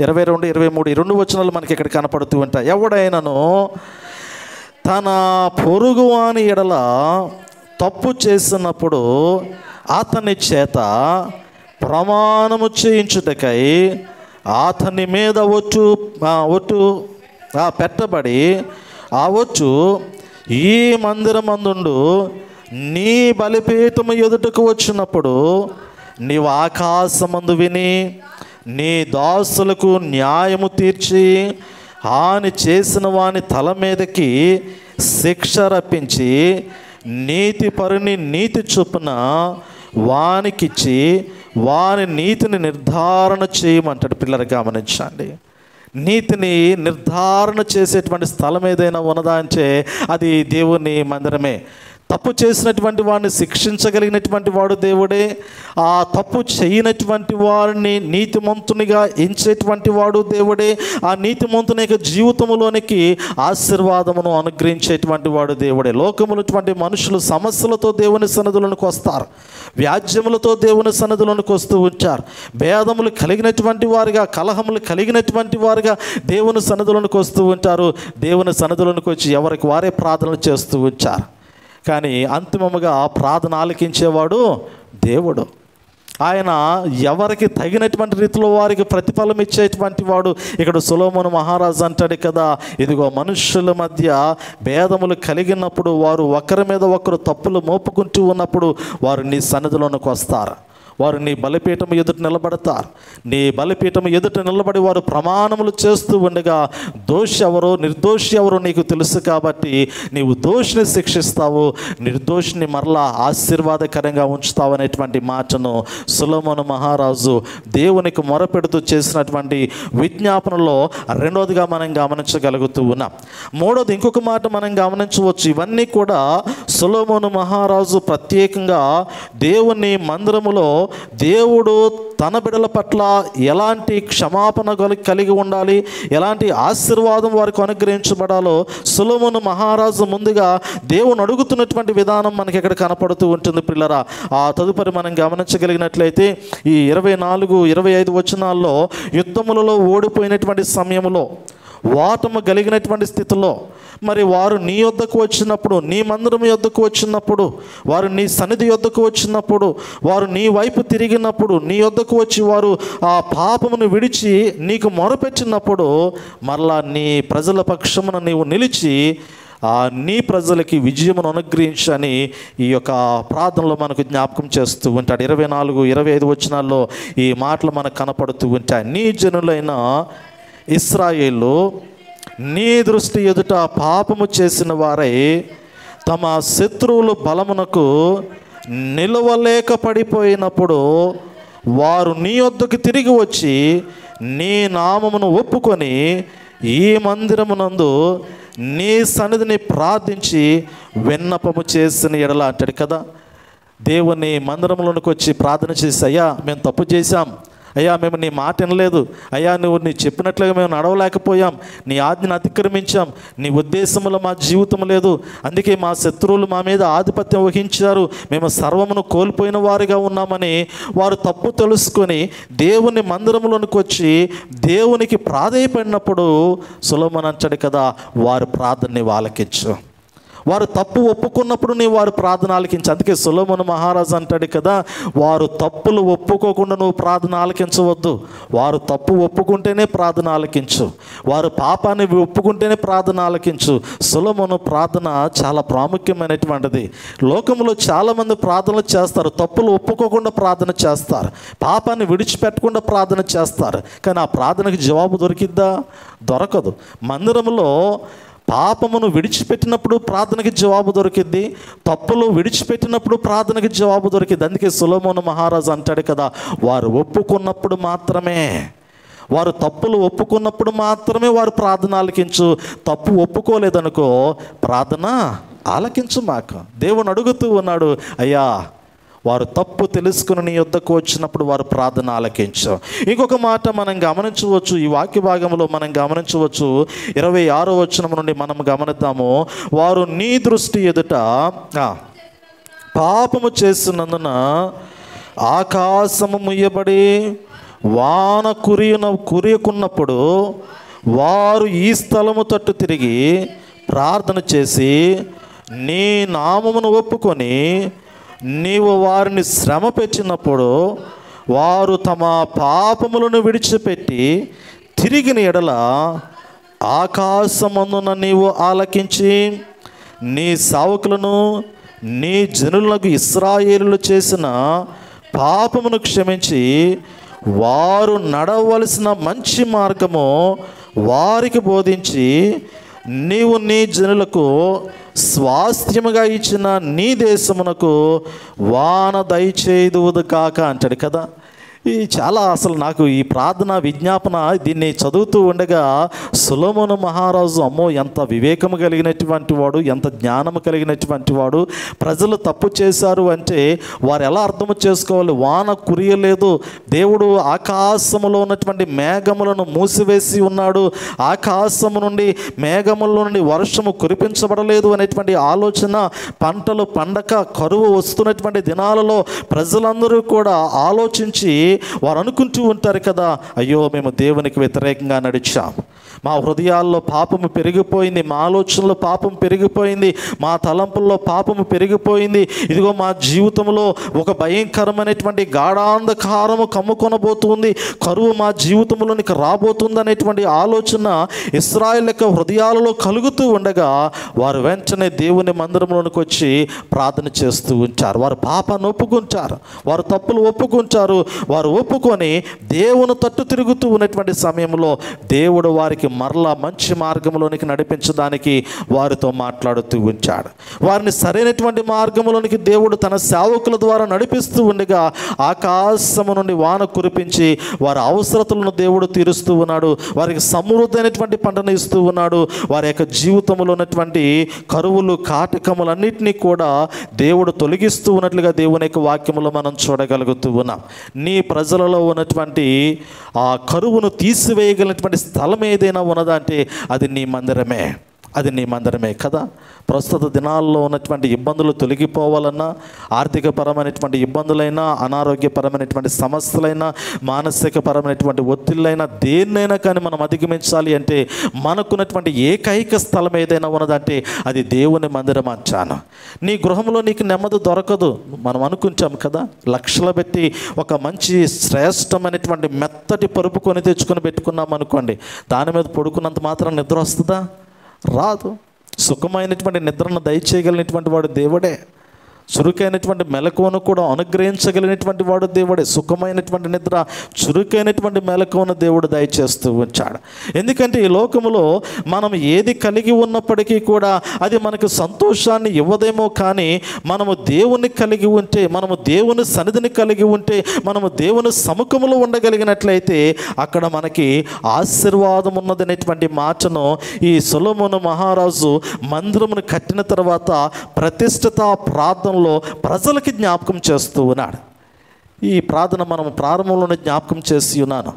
22, 23 ఈ 2 వచనాలు మనకి ఇక్కడ కనపడుతూ ఉంటాయి. ఎవడైనను తన పొరుగువాని ఎడల తప్పు చేసినప్పుడు అతని చేత ప్రమాణము చేయించుటకై అతని మీద ఒట్టు పెట్టబడి ఆ ఒట్టు ఈ మందిరమందుండు నీ బలిపీఠము ఎదుటకు వచ్చినప్పుడు నీవు ఆకాశమందు విని నీ దాసులకు న్యాయము తీర్చి హాని చేసిన వాని తల మీదకి శిక్ష రప్పించి నీతి పరుని నీతి చొప్పున వానికిచ్చి వాని నీతిని నిర్ధారణ చేయమంటాడు. పిల్లలు గమనించండి, నీతిని నిర్ధారణ చేసేటువంటి స్థలం ఏదైనా ఉన్నదా అంటే అది దేవుని మందిరమే. తప్పు చేసినటువంటి వాడిని శిక్షించగలిగినటువంటి వాడు దేవుడే. ఆ తప్పు చేయనటువంటి వారిని నీతిమంతునిగా ఎంచేటువంటి వాడు దేవుడే. ఆ నీతిమంతుని యొక్క జీవితంలోనికి ఆశీర్వాదమును అనుగ్రహించేటువంటి వాడు దేవుడే. లోకములటువంటి మనుషులు సమస్యలతో దేవుని సన్నిధిలోనికి వస్తారు, వ్యాజ్యములతో దేవుని సన్నిధిలోనికి వస్తూ ఉంచారు. భేదములు కలిగినటువంటి వారుగా, కలహములు కలిగినటువంటి వారుగా దేవుని సన్నిధిలోనికి వస్తూ ఉంటారు. దేవుని సన్నిధిలోనికి వచ్చి ఎవరికి వారే ప్రార్థనలు చేస్తూ ఉంచారు. కానీ అంతిమముగా ప్రార్థన ఆలకించేవాడు దేవుడు. ఆయన ఎవరికి తగినటువంటి రీతిలో వారికి ప్రతిఫలం ఇచ్చేటువంటి వాడు. ఇక్కడ సొలొమోను మహారాజు అంటాడు కదా, ఇదిగో మనుషుల మధ్య భేదములు కలిగినప్పుడు, వారు ఒకరి మీద ఒకరు తప్పులు మోపుకుంటూ ఉన్నప్పుడు వారు నీ సన్నిధిలోనికి వస్తారు. వారు నీ బలిపీఠం ఎదుట నిలబడతారు. నీ బలిపీఠం ఎదుట నిలబడి వారు ప్రమాణములు చేస్తూ ఉండగా దోషి ఎవరో నిర్దోషి ఎవరో నీకు తెలుసు కాబట్టి నీవు దోషిని శిక్షిస్తావు, నిర్దోషిని మరలా ఆశీర్వాదకరంగా ఉంచుతావు అనేటువంటి మాటను సొలొమోను మహారాజు దేవునికి మొరపెడుతూ చేసినటువంటి విజ్ఞాపనలో రెండోదిగా మనం గమనించగలుగుతూ ఉన్నాం. మూడోది ఇంకొక మాట మనం గమనించవచ్చు. ఇవన్నీ కూడా సొలొమోను మహారాజు ప్రత్యేకంగా దేవుని మందిరములో దేవుడు తన బిడ్డల పట్ల ఎలాంటి క్షమాపణ కలిగి ఉండాలి, ఎలాంటి ఆశీర్వాదం వారికి అనుగ్రహించబడాలో సొలొమోను మహారాజు ముందుగా దేవుని అడుగుతున్నటువంటి విధానం మనకి ఇక్కడ కనపడుతూ ఉంటుంది పిల్లరా. ఆ తదుపరి మనం గమనించగలిగినట్లయితే ఈ 24, 25 వచనాల్లో యుద్ధములలో ఓడిపోయినటువంటి సమయంలో, ఓటము కలిగినటువంటి స్థితిలో మరి వారు నీ యొద్దకు వచ్చినప్పుడు, నీ మందిరం యొద్దకు వచ్చినప్పుడు, వారు నీ సన్నిధి యొద్దకు వచ్చినప్పుడు, వారు నీ వైపు తిరిగినప్పుడు, నీ యొద్దకు వచ్చి వారు ఆ పాపమును విడిచి నీకు మొరపెట్టినప్పుడు మరలా నీ ప్రజల పక్షమున నీవు నిలిచి నీ ప్రజలకి విజయమును అనుగ్రహించని ఈ యొక్క ప్రార్థనలో మనకు జ్ఞాపకం చేస్తూ ఉంటాడు. 24, 25 వచనాల్లో ఈ మాటలు మనకు కనపడుతూ ఉంటాయి. నీ జనులైన ఇశ్రాయేలు నీ దృష్టి ఎదుట పాపము చేసిన వారై తమ శత్రువుల బలమునకు నిలవలేక పడిపోయినప్పుడు వారు నీ వద్దకు తిరిగి వచ్చి నీ నామమును ఒప్పుకొని ఈ మందిరమునందు నీ సన్నిధిని ప్రార్థించి విన్నపము చేసిన ఎడల అంటాడు కదా. దేవుని మందిరంలోనికి వచ్చి ప్రార్థన చేసి, అయ్యా మేము తప్పు చేశాం, అయ్యా మేము నీ మాట వినలేదు, అయ్యా నువ్వు నీ చెప్పినట్లుగా మేము నడవలేకపోయాం, నీ ఆజ్ఞను అతిక్రమించాం, నీ ఉద్దేశంలో మా జీవితం లేదు, అందుకే మా శత్రువులు మా మీద ఆధిపత్యం వహించారు, మేము సర్వమును కోల్పోయిన వారిగా ఉన్నామని వారు తప్పు తెలుసుకొని దేవుని మందిరంలోనికి వచ్చి దేవునికి ప్రాధేయపడినప్పుడు సొలొమోను అంటాడు కదా, వారి ప్రార్థనని ఆలకించు. వారు తప్పు ఒప్పుకున్నప్పుడు నీ వారు ప్రార్థన ఆలకించు. అందుకే సొలొమోను మహారాజు అంటాడు కదా, వారు తప్పులు ఒప్పుకోకుండా నువ్వు ప్రార్థన ఆలకించవద్దు. వారు తప్పు ఒప్పుకుంటేనే ప్రార్థన ఆలకించు, వారు పాపాన్ని ఒప్పుకుంటేనే ప్రార్థన ఆలకించు. సొలొమోను ప్రార్థన చాలా ప్రాముఖ్యమైనటువంటిది. లోకంలో చాలామంది ప్రార్థనలు చేస్తారు, తప్పులు ఒప్పుకోకుండా ప్రార్థన చేస్తారు, పాపాన్ని విడిచిపెట్టకుండా ప్రార్థన చేస్తారు. కానీ ఆ ప్రార్థనకి జవాబు దొరికిద్దా? దొరకదు. మందిరంలో పాపమును విడిచిపెట్టినప్పుడు ప్రార్థనకి జవాబు దొరికిద్ది, తప్పులు విడిచిపెట్టినప్పుడు ప్రార్థనకి జవాబు దొరికిద్ది. అందుకే సొలొమోను మహారాజు అంటాడు కదా, వారు ఒప్పుకున్నప్పుడు మాత్రమే, వారు తప్పులు ఒప్పుకున్నప్పుడు మాత్రమే వారు ప్రార్థన ఆలకించు. తప్పు ఒప్పుకోలేదనుకో ప్రార్థన ఆలకించు మాకు. దేవుని అడుగుతూ ఉన్నాడు, అయ్యా వారు తప్పు తెలుసుకుని నీ యొద్దకు వచ్చినప్పుడు వారు ప్రార్థన ఆలకించు. ఇంకొక మాట మనం గమనించవచ్చు, ఈ వాక్య భాగంలో మనం గమనించవచ్చు. 26వ వచనం నుండి మనం గమనిద్దాము. వారు నీ దృష్టి ఎదుట పాపము చేసినందున ఆకాశము ముయ్యబడి వాన కురియకున్నప్పుడు వారు ఈ స్థలము తట్టు తిరిగి ప్రార్థన చేసి నీ నామమును ఒప్పుకొని నీవు వారిని శ్రమ పెట్టినప్పుడు వారు తమ పాపములను విడిచిపెట్టి తిరిగిన ఎడల ఆకాశమందున నీవు ఆలకించి నీ సేవకులను నీ జనులకు ఇశ్రాయేలులు చేసిన పాపమును క్షమించి వారు నడవలసిన మంచి మార్గము వారికి బోధించి నీవు నీ జనులకు స్వాస్థ్యముగా ఇచ్చిన నీ దేశమునకు వాన దయచేయుదువు కాక అంటాడు కదా. ఈ చాలా అసలు నాకు ఈ ప్రార్థన విజ్ఞాపన దీన్ని చదువుతూ ఉండగా సొలొమోను మహారాజు అమ్మో ఎంత వివేకము కలిగినటువంటి వాడు, ఎంత జ్ఞానము కలిగినటువంటి వాడు. ప్రజలు తప్పు చేశారు అంటే వారు ఎలా అర్థం చేసుకోవాలి? వాన కురియలేదు, దేవుడు ఆకాశములో ఉన్నటువంటి మేఘములను మూసివేసి ఉన్నాడు, ఆకాశము నుండి మేఘముల నుండి వర్షము కురిపించబడలేదు అనేటువంటి ఆలోచన, పంటలు పండక కరువు వస్తున్నటువంటి దినాలలో ప్రజలందరూ కూడా ఆలోచించి వారు అనుకుంటూ ఉంటారు కదా, అయ్యో మేము దేవునికి వ్యతిరేకంగా నడిచాం, మా హృదయాల్లో పాపము పెరిగిపోయింది, మా ఆలోచనలో పాపం పెరిగిపోయింది, మా తలంపుల్లో పాపము పెరిగిపోయింది, ఇదిగో మా జీవితంలో ఒక భయంకరమైనటువంటి గాఢాంధకారము కమ్ముకొనబోతుంది, కరువు మా జీవితంలోనికి రాబోతుంది అనేటువంటి ఆలోచన ఇశ్రాయేలు యొక్క హృదయాలలో కలుగుతూ ఉండగా వారు వెంటనే దేవుని మందిరంలోనికి వచ్చి ప్రార్థన చేస్తూ ఉంటారు. వారు పాపాన్ని ఒప్పుకుంటారు, వారు తప్పులు ఒప్పుకుంటారు. వారు ఒప్పుకొని దేవుని తట్టు తిరుగుతూ ఉన్నటువంటి సమయంలో దేవుడు వారికి మరలా మంచి మార్గంలోనికి నడిపించడానికి వారితో మాట్లాడుతూ ఉంచాడు. వారిని సరైనటువంటి మార్గంలోనికి దేవుడు తన సేవకుల ద్వారా నడిపిస్తూ ఉండగా ఆకాశము నుండి వాన కురిపించి వారి అవసరతలను దేవుడు తీరుస్తూ ఉన్నాడు. వారికి సమృద్ధమైనటువంటి పంటను ఇస్తూ ఉన్నాడు. వారి యొక్క జీవితంలో ఉన్నటువంటి కరువులు కాటకములన్నింటినీ కూడా దేవుడు తొలగిస్తూ ఉన్నట్లుగా దేవుని యొక్క వాక్యములో మనం చూడగలుగుతూ ఉన్నాం. నీ ప్రజలలో ఉన్నటువంటి ఆ కరువును తీసివేయగలిగినటువంటి స్థలం ఏదైనా ఉన్నదా అంటే అది నీ మందిరమే, అది నీ మందిరమే కదా. ప్రస్తుత దినాల్లో ఉన్నటువంటి ఇబ్బందులు తొలగిపోవాలన్నా, ఆర్థికపరమైనటువంటి ఇబ్బందులైనా, అనారోగ్యపరమైనటువంటి సమస్యలైనా, మానసికపరమైనటువంటి ఒత్తిళ్ళైనా, దేన్నైనా కానీ మనం అధిగమించాలి అంటే మనకున్నటువంటి ఏకైక స్థలం ఏదైనా ఉన్నదంటే అది దేవుని మందిరం అంటాను. నీ గృహంలో నీకు నెమ్మది దొరకదు. మనం అనుకుంటాం కదా, లక్షలు పెట్టి ఒక మంచి శ్రేష్టమైనటువంటి మెత్తటి పరుపు కొని తెచ్చుకొని పెట్టుకున్నాం అనుకోండి, దాని మీద పడుకున్నంత మాత్రం నిద్ర వస్తుందా? రాదు. సుఖమైనటువంటి నిద్రను దయచేయగలిగినటువంటి వాడు దేవుడే. చురుకైనటువంటి మెలకువను కూడా అనుగ్రహించగలిగినటువంటి వాడు దేవుడే. సుఖమైనటువంటి నిద్ర, చురుకైనటువంటి మెలకువను దేవుడు దయచేస్తూ ఉంచాడు. ఎందుకంటే ఈ లోకములో మనం ఏది కలిగి ఉన్నప్పటికీ కూడా అది మనకు సంతోషాన్ని ఇవ్వదేమో, కానీ మనము దేవుని కలిగి ఉంటే, మనము దేవుని సన్నిధిని కలిగి ఉంటే, మనము దేవుని సముఖములో ఉండగలిగినట్లయితే అక్కడ మనకి ఆశీర్వాదం ఉన్నదనేటువంటి మాటను ఈ సొలొమోను మహారాజు మందిరమును కట్టిన తర్వాత ప్రతిష్ఠిత ప్రార్థన ప్రజలకి జ్ఞాపకం చేస్తూ ఉన్నాడు. ఈ ప్రార్థన మనం ప్రారంభంలోనే జ్ఞాపకం చేసి ఉన్నాను.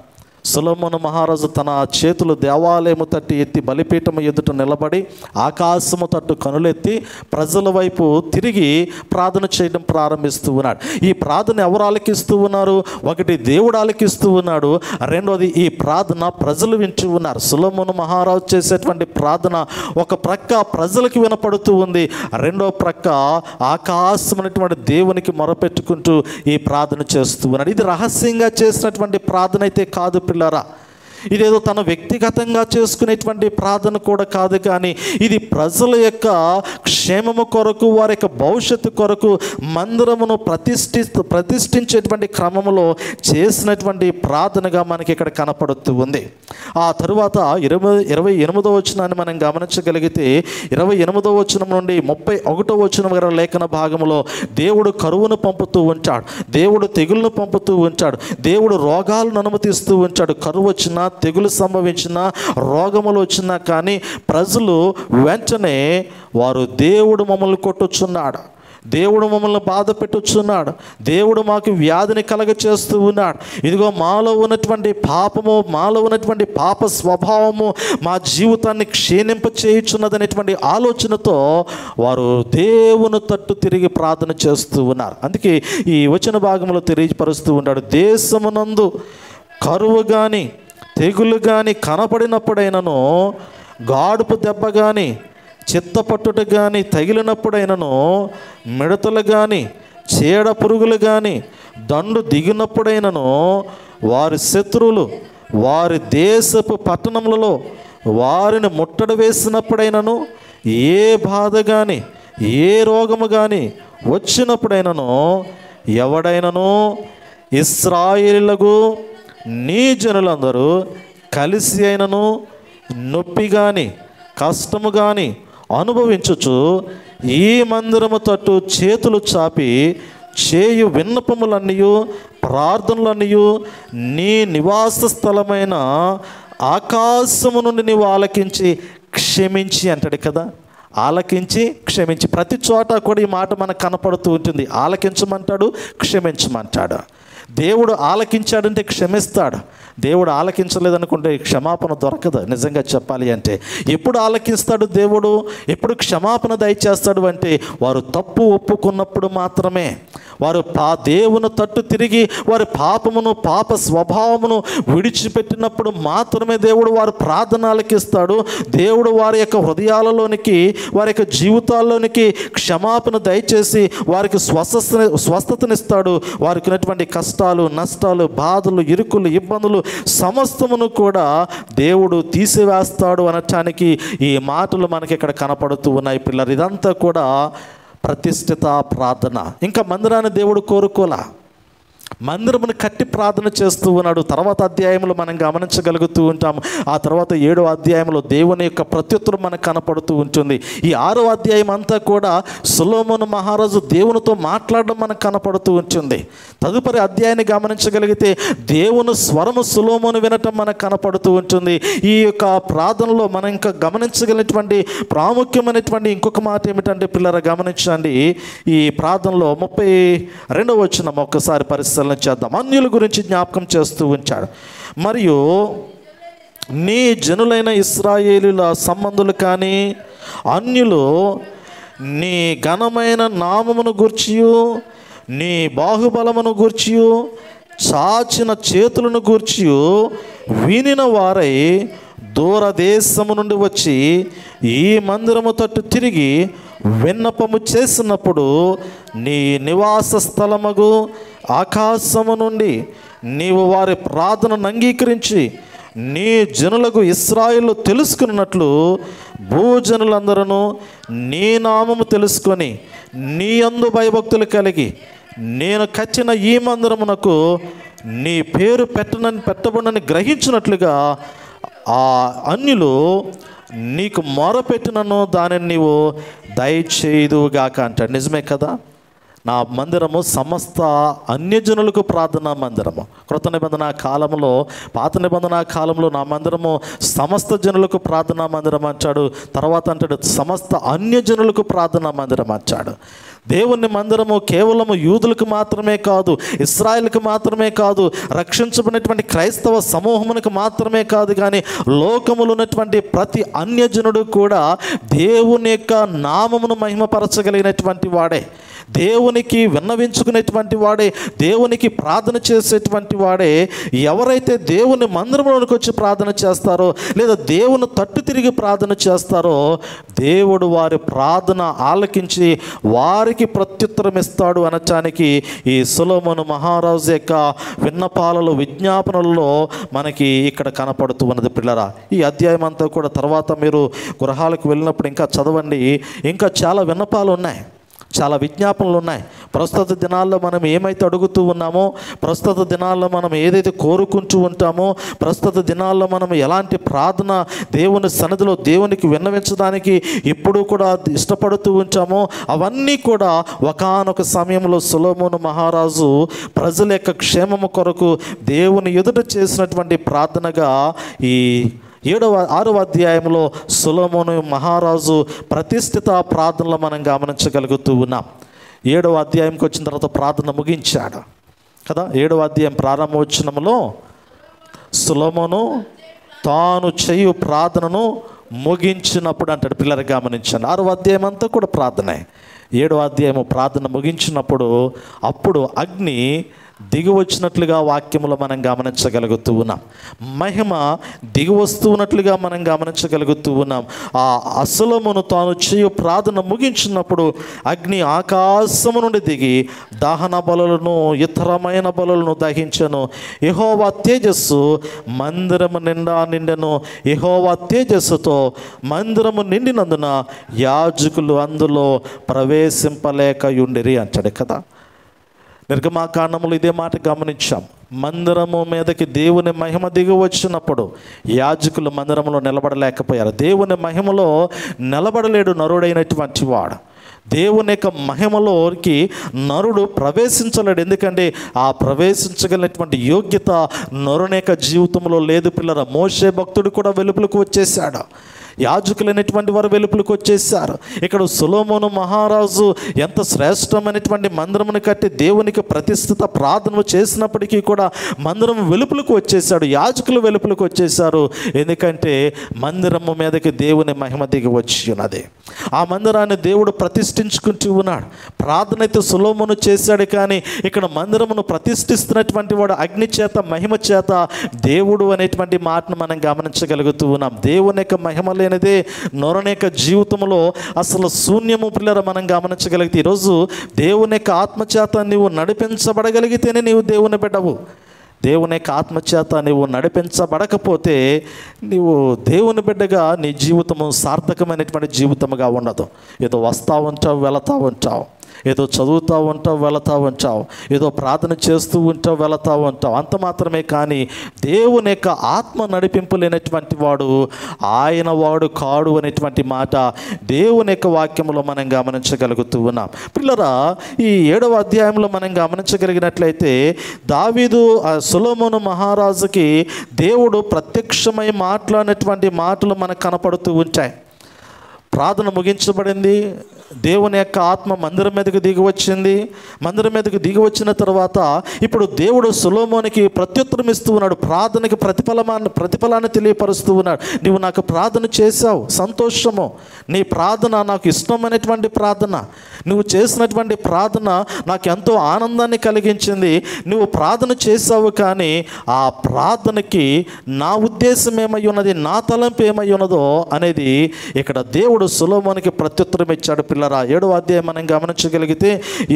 సొలొమోను మహారాజు తన చేతులు దేవాలయము తట్టు ఎత్తి బలిపీఠము ఎదుట నిలబడి ఆకాశము తట్టు కనులెత్తి ప్రజల వైపు తిరిగి ప్రార్థన చేయడం ప్రారంభిస్తూ ఉన్నాడు. ఈ ప్రార్థన ఎవరు ఆలకిస్తూ ఉన్నారు? ఒకటి దేవుడు ఆలకిస్తూ ఉన్నాడు, రెండోది ఈ ప్రార్థన ప్రజలు వింటూ ఉన్నారు. సొలొమోను మహారాజు చేసేటువంటి ప్రార్థన ఒక ప్రక్క ప్రజలకు వినపడుతూ ఉంది, రెండో ప్రక్క ఆకాశమైనటువంటి దేవునికి మొరపెట్టుకుంటూ ఈ ప్రార్థన చేస్తూ ఉన్నాడు. ఇది రహస్యంగా చేసినటువంటి ప్రార్థన అయితే కాదు పిల్లరా. ఇదేదో తన వ్యక్తిగతంగా చేసుకునేటువంటి ప్రార్థన కూడా కాదు, కానీ ఇది ప్రజల యొక్క క్షేమము కొరకు, వారి యొక్క భవిష్యత్తు కొరకు మందిరమును ప్రతిష్ఠించేటువంటి క్రమంలో చేసినటువంటి ప్రార్థనగా మనకి ఇక్కడ కనపడుతూ ఉంది. ఆ తరువాత 28వ వచనాన్ని మనం గమనించగలిగితే 28వ వచనం నుండి 31వ వచనం వరకు లేఖన భాగంలో దేవుడు కరువును పంపుతూ ఉంటాడు, దేవుడు తెగులను పంపుతూ ఉంటాడు, దేవుడు రోగాలను అనుమతిస్తూ ఉంటాడు. కరువు వచ్చినా, తెగులు సంభవించినా, రోగములు వచ్చినా కానీ ప్రజలు వెంటనే వారు దేవుడు మమ్మల్ని కొట్టుచున్నాడు, దేవుడు మమ్మల్ని బాధ పెట్టుచున్నాడు, దేవుడు మాకు వ్యాధిని కలగ చేస్తూ ఉన్నాడు, ఇదిగో మాలో ఉన్నటువంటి పాపము, మాలో ఉన్నటువంటి పాప స్వభావము మా జీవితాన్ని క్షీణింప చేయుచున్నదనేటువంటి ఆలోచనతో వారు దేవుని తట్టు తిరిగి ప్రార్థన చేస్తూ ఉన్నారు. అందుకే ఈ వచన భాగంలో తెలియపరుస్తూ ఉన్నాడు, దేశమునందు కరువు కానీ తెగులు కానీ కనపడినప్పుడైనను, గాడుపు దెబ్బ కానీ చిత్తపట్టుట కానీ తగిలినప్పుడైనను, మిడతలు కానీ చీడ పురుగులు కానీ దండు దిగినప్పుడైనను, వారి శత్రువులు వారి దేశపు పట్టణములలో వారిని ముట్టడి వేసినప్పుడైనను, ఏ బాధ కానీ ఏ రోగము కానీ వచ్చినప్పుడైనను, ఎవడైనను ఇశ్రాయేలులకు నీ జనులందరూ కలిసి అయినను నొప్పి కానీ కష్టము కానీ అనుభవించుచు ఈ మందిరము తట్టు చేతులు చాపి చేయు విన్నపములన్నయు ప్రార్థనలన్నయు నీ నివాస స్థలమైన ఆకాశము నుండి నీవు ఆలకించి క్షమించి అంటాడు కదా. ఆలకించి క్షమించి, ప్రతి చోట కూడా ఈ మాట మనకు కనపడుతూ ఉంటుంది. ఆలకించమంటాడు, క్షమించమంటాడు. దేవుడు ఆలకించాడంటే క్షమిస్తాడు. దేవుడు ఆలకించలేదనుకుంటే క్షమాపణ దొరకదు. నిజంగా చెప్పాలి అంటే ఎప్పుడు ఆలకిస్తాడు దేవుడు, ఎప్పుడు క్షమాపణ దయచేస్తాడు అంటే వారు తప్పు ఒప్పుకున్నప్పుడు మాత్రమే. వారు దేవుని తట్టు తిరిగి వారి పాపమును, పాప స్వభావమును విడిచిపెట్టినప్పుడు మాత్రమే దేవుడు వారి ప్రార్థన ఆలకిస్తాడు. దేవుడు వారి యొక్క హృదయాలలోనికి, వారి యొక్క జీవితాల్లోనికి క్షమాపణ దయచేసి వారికి స్వస్థతనిస్తాడు. వారికి ఉన్నటువంటి కష్టాలు, నష్టాలు, బాధలు, ఇరుకులు, ఇబ్బందులు సమస్తమును కూడా దేవుడు తీసివేస్తాడు అనటానికి ఈ మాటలు మనకి ఇక్కడ కనపడుతూ ఉన్నాయి పిల్లలు. ఇదంతా కూడా ప్రతిష్ఠిత ప్రార్థన. ఇంకా మందిరాన్ని దేవుడు కోరుకోలా, మందిరమును కట్టి ప్రార్థన చేస్తూ ఉన్నాడు. తర్వాత అధ్యాయంలో మనం గమనించగలుగుతూ ఉంటాము. ఆ తర్వాత 7వ అధ్యాయంలో దేవుని యొక్క ప్రత్యుత్తరం మనకు కనపడుతూ ఉంటుంది. ఈ 6వ అధ్యాయం అంతా కూడా సొలొమోను మహారాజు దేవునితో మాట్లాడడం మనకు కనపడుతూ ఉంటుంది. తదుపరి అధ్యాయాన్ని గమనించగలిగితే దేవుని స్వరము సొలొమోను వినటం మనకు కనపడుతూ ఉంటుంది. ఈ యొక్క ప్రార్థనలో మనం ఇంకా గమనించగలిగినటువంటి ప్రాముఖ్యమైనటువంటి ఇంకొక మాట ఏమిటంటే పిల్లరా గమనించండి. ఈ ప్రార్థనలో 32వ వచనం ఒక్కసారి పరిశీలన చేద్దాం. అన్యుల గురించి జ్ఞాపకం చేస్తూ ఉంచాడు. మరియు నీ జనులైన ఇశ్రాయేలుల సంబంధులు కానీ అన్యులు నీ ఘనమైన నామమును గూర్చియు నీ బాహుబలమును గూర్చియు చాచిన చేతులను గూర్చియు వినిన వారై దూరదేశము నుండి వచ్చి ఈ మందిరము తట్టు తిరిగి విన్నపము చేసినప్పుడు నీ నివాస స్థలమగు ఆకాశము నుండి నీవు వారి ప్రార్థనను అంగీకరించి నీ జనులకు ఇశ్రాయేలు తెలుసుకున్నట్లు భూజనులందరూ నీ నామము తెలుసుకొని నీ యందు భయభక్తులు కలిగి నేను కట్టిన ఈ మందిరమునకు నీ పేరు పెట్టబడినని గ్రహించినట్లుగా ఆ అన్యులు నీకు మొరపెట్టినను దానిని నీవు దయచేయుదువుగాక అంటాడు. నిజమే కదా. నా మందిరము సమస్త అన్యజనులకు ప్రార్థనా మందిరము. కృత నిబంధన కాలంలో, పాత నిబంధన కాలంలో నా మందిరము సమస్త జనులకు ప్రార్థనా మందిరం అంటాడు. తర్వాత అంటాడు సమస్త అన్యజనులకు ప్రార్థనా మందిరం అంటాడు. దేవుని మందిరము కేవలము యూదులకు మాత్రమే కాదు, ఇశ్రాయేలుకు మాత్రమే కాదు, రక్షించబడినటువంటి క్రైస్తవ సమూహమునికి మాత్రమే కాదు, కానీ లోకములో ఉన్నటువంటి ప్రతి అన్యజనుడు కూడా దేవుని యొక్క నామమును మహిమపరచగలిగినటువంటి వాడే, దేవునికి విన్నవించుకునేటువంటి వాడే, దేవునికి ప్రార్థన చేసేటువంటి వాడే. ఎవరైతే దేవుని మందిరంలోనికి వచ్చి ప్రార్థన చేస్తారో లేదా దేవుని తట్టు తిరిగి ప్రార్థన చేస్తారో దేవుడు వారి ప్రార్థన ఆలకించి వారికి ప్రత్యుత్తరం ఇస్తాడు అనటానికి ఈ సొలొమోను మహారాజు యొక్క విన్నపాలలో, విజ్ఞాపనలలో మనకి ఇక్కడ కనపడుతూ ఉన్నది పిల్లరా. ఈ అధ్యాయం అంతా కూడా తర్వాత మీరు గృహాలకు వెళ్ళినప్పుడు ఇంకా చదవండి. ఇంకా చాలా విన్నపాలు ఉన్నాయి, చాలా విజ్ఞాపనలు ఉన్నాయి. ప్రస్తుత దినాల్లో మనం ఏమైతే అడుగుతూ ఉన్నామో, ప్రస్తుత దినాల్లో మనం ఏదైతే కోరుకుంటూ ఉంటామో, ప్రస్తుత దినాల్లో మనం ఎలాంటి ప్రార్థన దేవుని సన్నిధిలో దేవునికి విన్నవించడానికి ఎప్పుడూ కూడా ఇష్టపడుతూ ఉంటామో అవన్నీ కూడా ఒకానొక సమయంలో సొలొమోను మహారాజు ప్రజల యొక్క క్షేమము కొరకు దేవుని ఎదుట చేసినటువంటి ప్రార్థనగా ఈ 6వ అధ్యాయంలో సొలొమోను మహారాజు ప్రతిష్ఠిత ప్రార్థనలో మనం గమనించగలుగుతూ ఉన్నాం. 7వ అధ్యాయంకి వచ్చిన తర్వాత ప్రార్థన ముగించాడు కదా. 7వ అధ్యాయం ప్రారంభోచనంలో సొలొమోను తాను చేయు ప్రార్థనను ముగించినప్పుడు అంటాడు. పిల్లలు గమనించండి, 6వ అధ్యాయం అంతా కూడా ప్రార్థనే. 7వ అధ్యాయము ప్రార్థన ముగించినప్పుడు అప్పుడు అగ్ని దిగి వచ్చినట్లుగా వాక్యములో మనం గమనించగలుగుతూ ఉన్నాం. మహిమ దిగి వస్తున్నట్లుగా మనం గమనించగలుగుతూ ఉన్నాం. ఆ సొలొమోను తాను చేయు ప్రార్థన ముగించినప్పుడు అగ్ని ఆకాశము నుండి దిగి దహన బలులను, ఇతరమైన బలులను దహించెను. యెహోవా తేజస్సు మందిరము నిండా నిండెను. యెహోవా తేజస్సుతో మందిరము నిండినందున యాజకులు అందులో ప్రవేశింపలేక యుండిరి అంటాడు కదా. నిర్గమాకాండములు ఇదే మాట గమనించాం. మందిరము మీదకి దేవుని మహిమ దిగి వచ్చినప్పుడు యాజకులు మందిరంలో నిలబడలేకపోయారు. దేవుని మహిమలో నిలబడలేడు నరుడైనటువంటి వాడు. దేవుని యొక్క మహిమలోకి నరుడు ప్రవేశించలేడు. ఎందుకంటే ఆ ప్రవేశించగలిగినటువంటి యోగ్యత నరుని యొక్క జీవితంలో లేదు. పిల్లరా, మోషే భక్తుడు కూడా వెలుపలకు వచ్చేసాడు. యాజకులైనటువంటి వారు వెలుపలకు వచ్చేసారు. ఇక్కడ సొలొమోను మహారాజు ఎంత శ్రేష్టమైనటువంటి మందిరమును కట్టి దేవునికి ప్రతిష్ఠిత ప్రార్థన చేసినప్పటికీ కూడా మందిరం వెలుపలకు వచ్చేసాడు. యాజకులు వెలుపలకు వచ్చేసారు. ఎందుకంటే మందిరము మీదకి దేవుని మహిమ దిగి వచ్చి ఉన్నది. ఆ మందిరాన్ని దేవుడు ప్రతిష్ఠించుకుంటూ ఉన్నాడు. ప్రార్థన అయితే సొలొమోను చేశాడు, కానీ ఇక్కడ మందిరమును ప్రతిష్ఠిస్తున్నటువంటి వాడు అగ్ని చేత మహిమ చేత దేవుడు అనేటువంటి మాటను మనం గమనించగలుగుతూ ఉన్నాం. దేవుని యొక్క మహిమ లేనిదే నరుని యొక్క జీవితంలో అసలు శూన్యము. పిల్లర, మనం గమనించగలిగితే ఈరోజు దేవుని యొక్క ఆత్మచేత నీవు నడిపించబడగలిగితేనే నీవు దేవుని బిడ్డవు. దేవుని యొక్క ఆత్మచేత నీవు నడిపించబడకపోతే నీవు దేవుని బిడ్డగా నీ జీవితము సార్థకమైనటువంటి జీవితముగా ఉండదు. ఏదో వస్తూ ఉంటావు, వెళతా ఉంటావు, ఏదో చదువుతూ ఉంటావు, వెళతా ఉంటావు, ఏదో ప్రార్థన చేస్తూ ఉంటావు, వెళతా ఉంటావు, అంత మాత్రమే. కానీ దేవుని యొక్క ఆత్మ నడిపింపు లేనటువంటి వాడు ఆయన వాడు కాడు అనేటువంటి మాట దేవుని యొక్క వాక్యంలో మనం గమనించగలుగుతూ ఉన్నాం. పిల్లరా, ఈ 7వ అధ్యాయంలో మనం గమనించగలిగినట్లయితే దావీదు సొలొమోను మహారాజుకి దేవుడు ప్రత్యక్షమై మాట్లాడినటువంటి మాటలు మనకు కనపడుతూ ఉంటాయి. ప్రార్థన ముగించబడింది. దేవుని యొక్క ఆత్మ మందిరం మీదకి దిగి వచ్చింది. మందిరం మీదకి దిగి వచ్చిన తర్వాత ఇప్పుడు దేవుడు సొలొమోనుకి ప్రత్యుత్తరం ఇస్తూ ఉన్నాడు. ప్రార్థనకి ప్రతిఫలాన్ని తెలియపరుస్తూ ఉన్నాడు. నీవు నాకు ప్రార్థన చేశావు, సంతోషము. నీ ప్రార్థన నాకు ఇష్టమైనటువంటి ప్రార్థన. నువ్వు చేసినటువంటి ప్రార్థన నాకు ఎంతో ఆనందాన్ని కలిగించింది. నువ్వు ప్రార్థన చేశావు, కానీ ఆ ప్రార్థనకి నా ఉద్దేశం ఏమై ఉన్నది, నా తలంపు ఏమై ఉన్నదో అనేది ఇక్కడ దేవుడు సొలొమోనుకి ప్రత్యుత్తరం ఇచ్చాడు. పిల్లరా, 7వ అధ్యాయం మనం గమనించగలిగితే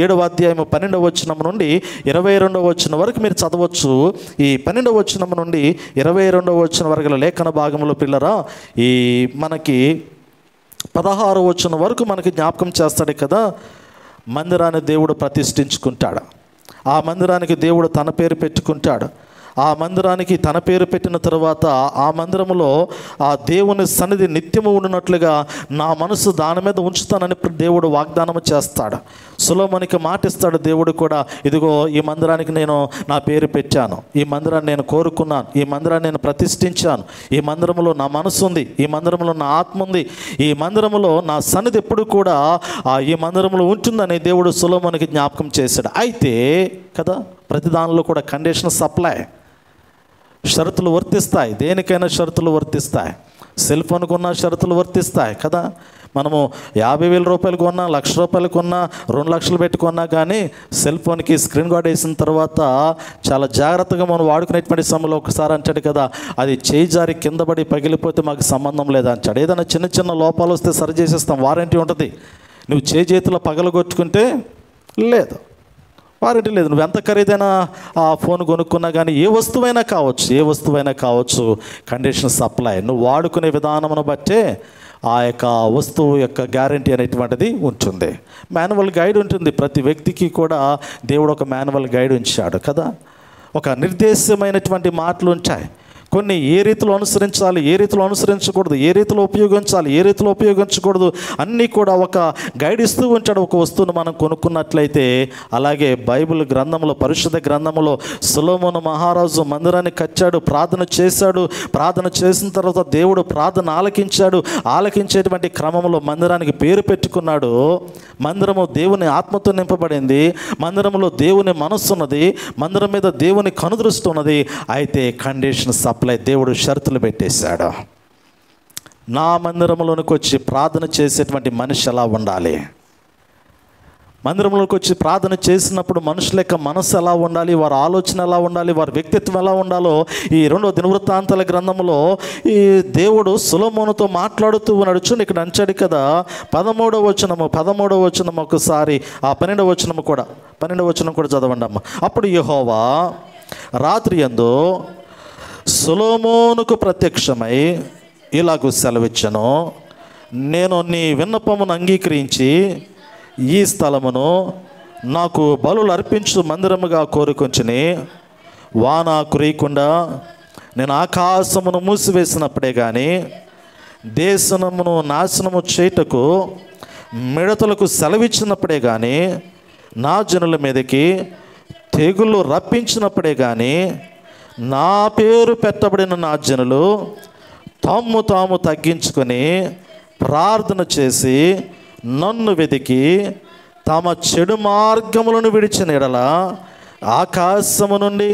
7వ అధ్యాయం 12వ వచనం నుండి 22వ వచనం వరకు మీరు చదవచ్చు. ఈ 12వ వచనం నుండి 22వ వచనం వరకు లేఖన భాగంలో పిల్లరా ఈ మనకి 16వ వచనం వరకు మనకి జ్ఞాపకం చేస్తాడు కదా. మందిరాన్ని దేవుడు ప్రతిష్ఠించుకుంటాడు. ఆ మందిరానికి దేవుడు తన పేరు పెట్టుకుంటాడు. ఆ మందిరానికి తన పేరు పెట్టిన తర్వాత ఆ మందిరంలో ఆ దేవుని సన్నిధి నిత్యము ఉండినట్లుగా నా మనసు దాని మీద ఉంచుతానని దేవుడు వాగ్దానం చేస్తాడు. సొలొమోనుకి మాటిస్తాడు దేవుడు కూడా, ఇదిగో ఈ మందిరానికి నేను నా పేరు పెట్టాను, ఈ మందిరాన్ని నేను కోరుకున్నాను, ఈ మందిరాన్ని నేను ప్రతిష్ఠించాను, ఈ మందిరంలో నా మనసు ఉంది, ఈ మందిరంలో నా ఆత్మ ఉంది, ఈ మందిరంలో నా సన్నిధి ఎప్పుడు కూడా ఈ మందిరంలో ఉంటుందని దేవుడు సొలొమోనుకి జ్ఞాపకం చేశాడు. అయితే కదా, ప్రతి దానిలో కూడా కండిషన్ సప్లై, షరతులు వర్తిస్తాయి. దేనికైనా షరతులు వర్తిస్తాయి. సెల్ ఫోన్ కొన్నా షరతులు వర్తిస్తాయి కదా. మనము 50,000 రూపాయలు కొన్నా, 1,00,000 రూపాయలు కొన్నా, 2 లక్షలు పెట్టుకున్నా కానీ సెల్ ఫోన్కి స్క్రీన్ గార్డ్ వేసిన తర్వాత చాలా జాగ్రత్తగా మనం వాడుకునేటువంటి సమయంలో ఒకసారి అంటాడు కదా, అది చేయి జారి కింద పడి పగిలిపోతే మాకు సంబంధం లేదా అంటాడు. ఏదైనా చిన్న చిన్న లోపాలు వస్తే సరి చేసేస్తాం, వారంటీ ఉంటుంది. నువ్వు చేతిలో పగలగొట్టుకుంటే లేదు, వారంటీ లేదు. నువ్వు ఎంత ఖరీదైన ఆ ఫోన్ కొనుక్కున్నా కానీ ఏ వస్తువైనా కావచ్చు కండిషన్ సప్లై. నువ్వు వాడుకునే విధానమును బట్టే ఆ యొక్క వస్తువు యొక్క గ్యారంటీ అనేటువంటిది ఉంటుంది. మాన్యువల్ గైడ్ ఉంటుంది. ప్రతి వ్యక్తికి కూడా దేవుడు ఒక మాన్యువల్ గైడ్ ఉంచాడు కదా. ఒక నిర్దేశమైనటువంటి మాటలు ఉంటాయి. కొన్ని ఏ రీతిలో అనుసరించాలి, ఏ రీతిలో అనుసరించకూడదు, ఏ రీతిలో ఉపయోగించాలి, ఏ రీతిలో ఉపయోగించకూడదు అన్నీ కూడా ఒక గైడ్ ఇస్తూ ఉంటాడు. ఒక వస్తువును మనం కొనుక్కున్నట్లయితే అలాగే బైబిల్ గ్రంథంలో, పరిశుద్ధ గ్రంథంలో సొలొమోను మహారాజు మందిరాన్ని కట్టాడు, ప్రార్థన చేశాడు. ప్రార్థన చేసిన తర్వాత దేవుడు ప్రార్థన ఆలకించాడు. ఆలకించేటువంటి క్రమంలో మందిరానికి పేరు పెట్టుకున్నాడు. మందిరము దేవుని ఆత్మతో నింపబడింది. మందిరంలో దేవుని మనస్సు ఉన్నది. మందిరం మీద దేవుని కనుదృష్టి ఉన్నది. అయితే కండిషన్ సప్లై, దేవుడు షరతులు పెట్టేశాడు. నా మందిరంలోనికి వచ్చి ప్రార్థన చేసేటువంటి మనిషి ఎలా ఉండాలి, మందిరంలోకి వచ్చి ప్రార్థన చేసినప్పుడు మనుషుల యొక్క మనసు ఎలా ఉండాలి, వారి ఆలోచన ఎలా ఉండాలి, వారి వ్యక్తిత్వం ఎలా ఉండాలో ఈ 2వ దినవృత్తాంతాల గ్రంథంలో ఈ దేవుడు సొలొమోనుతో మాట్లాడుతూ ఉన్నాడు. చూడండి, ఇక్కడ అంచాడు కదా 13వ వచనం ఒకసారి, ఆ 12వ వచనం కూడా చదవండి అమ్మ. అప్పుడు యెహోవా రాత్రి యందు సొలొమోనుకు ప్రత్యక్షమై ఇలాగూ సెలవిచ్చెను, నేను నీ విన్నపమును అంగీకరించి ఈ స్థలమును నాకు బలులు అర్పించు మందిరముగా కోరుకొంచుని వాన కురియకుండా నేను ఆకాశమును మూసివేసినప్పుడే కానీ దేశమును నాశనము చేయుటకు మిడతలకు సెలవిచ్చినప్పుడే కానీ నా జనుల మీదకి తెగులు రప్పించినప్పుడే కానీ నా పేరు పెట్టబడిన నా జనులు తాము తాము తగ్గించుకొని ప్రార్థన చేసి నన్ను వెతికి తమ చెడు మార్గములను విడిచిన ఎడల ఆకాశము నుండి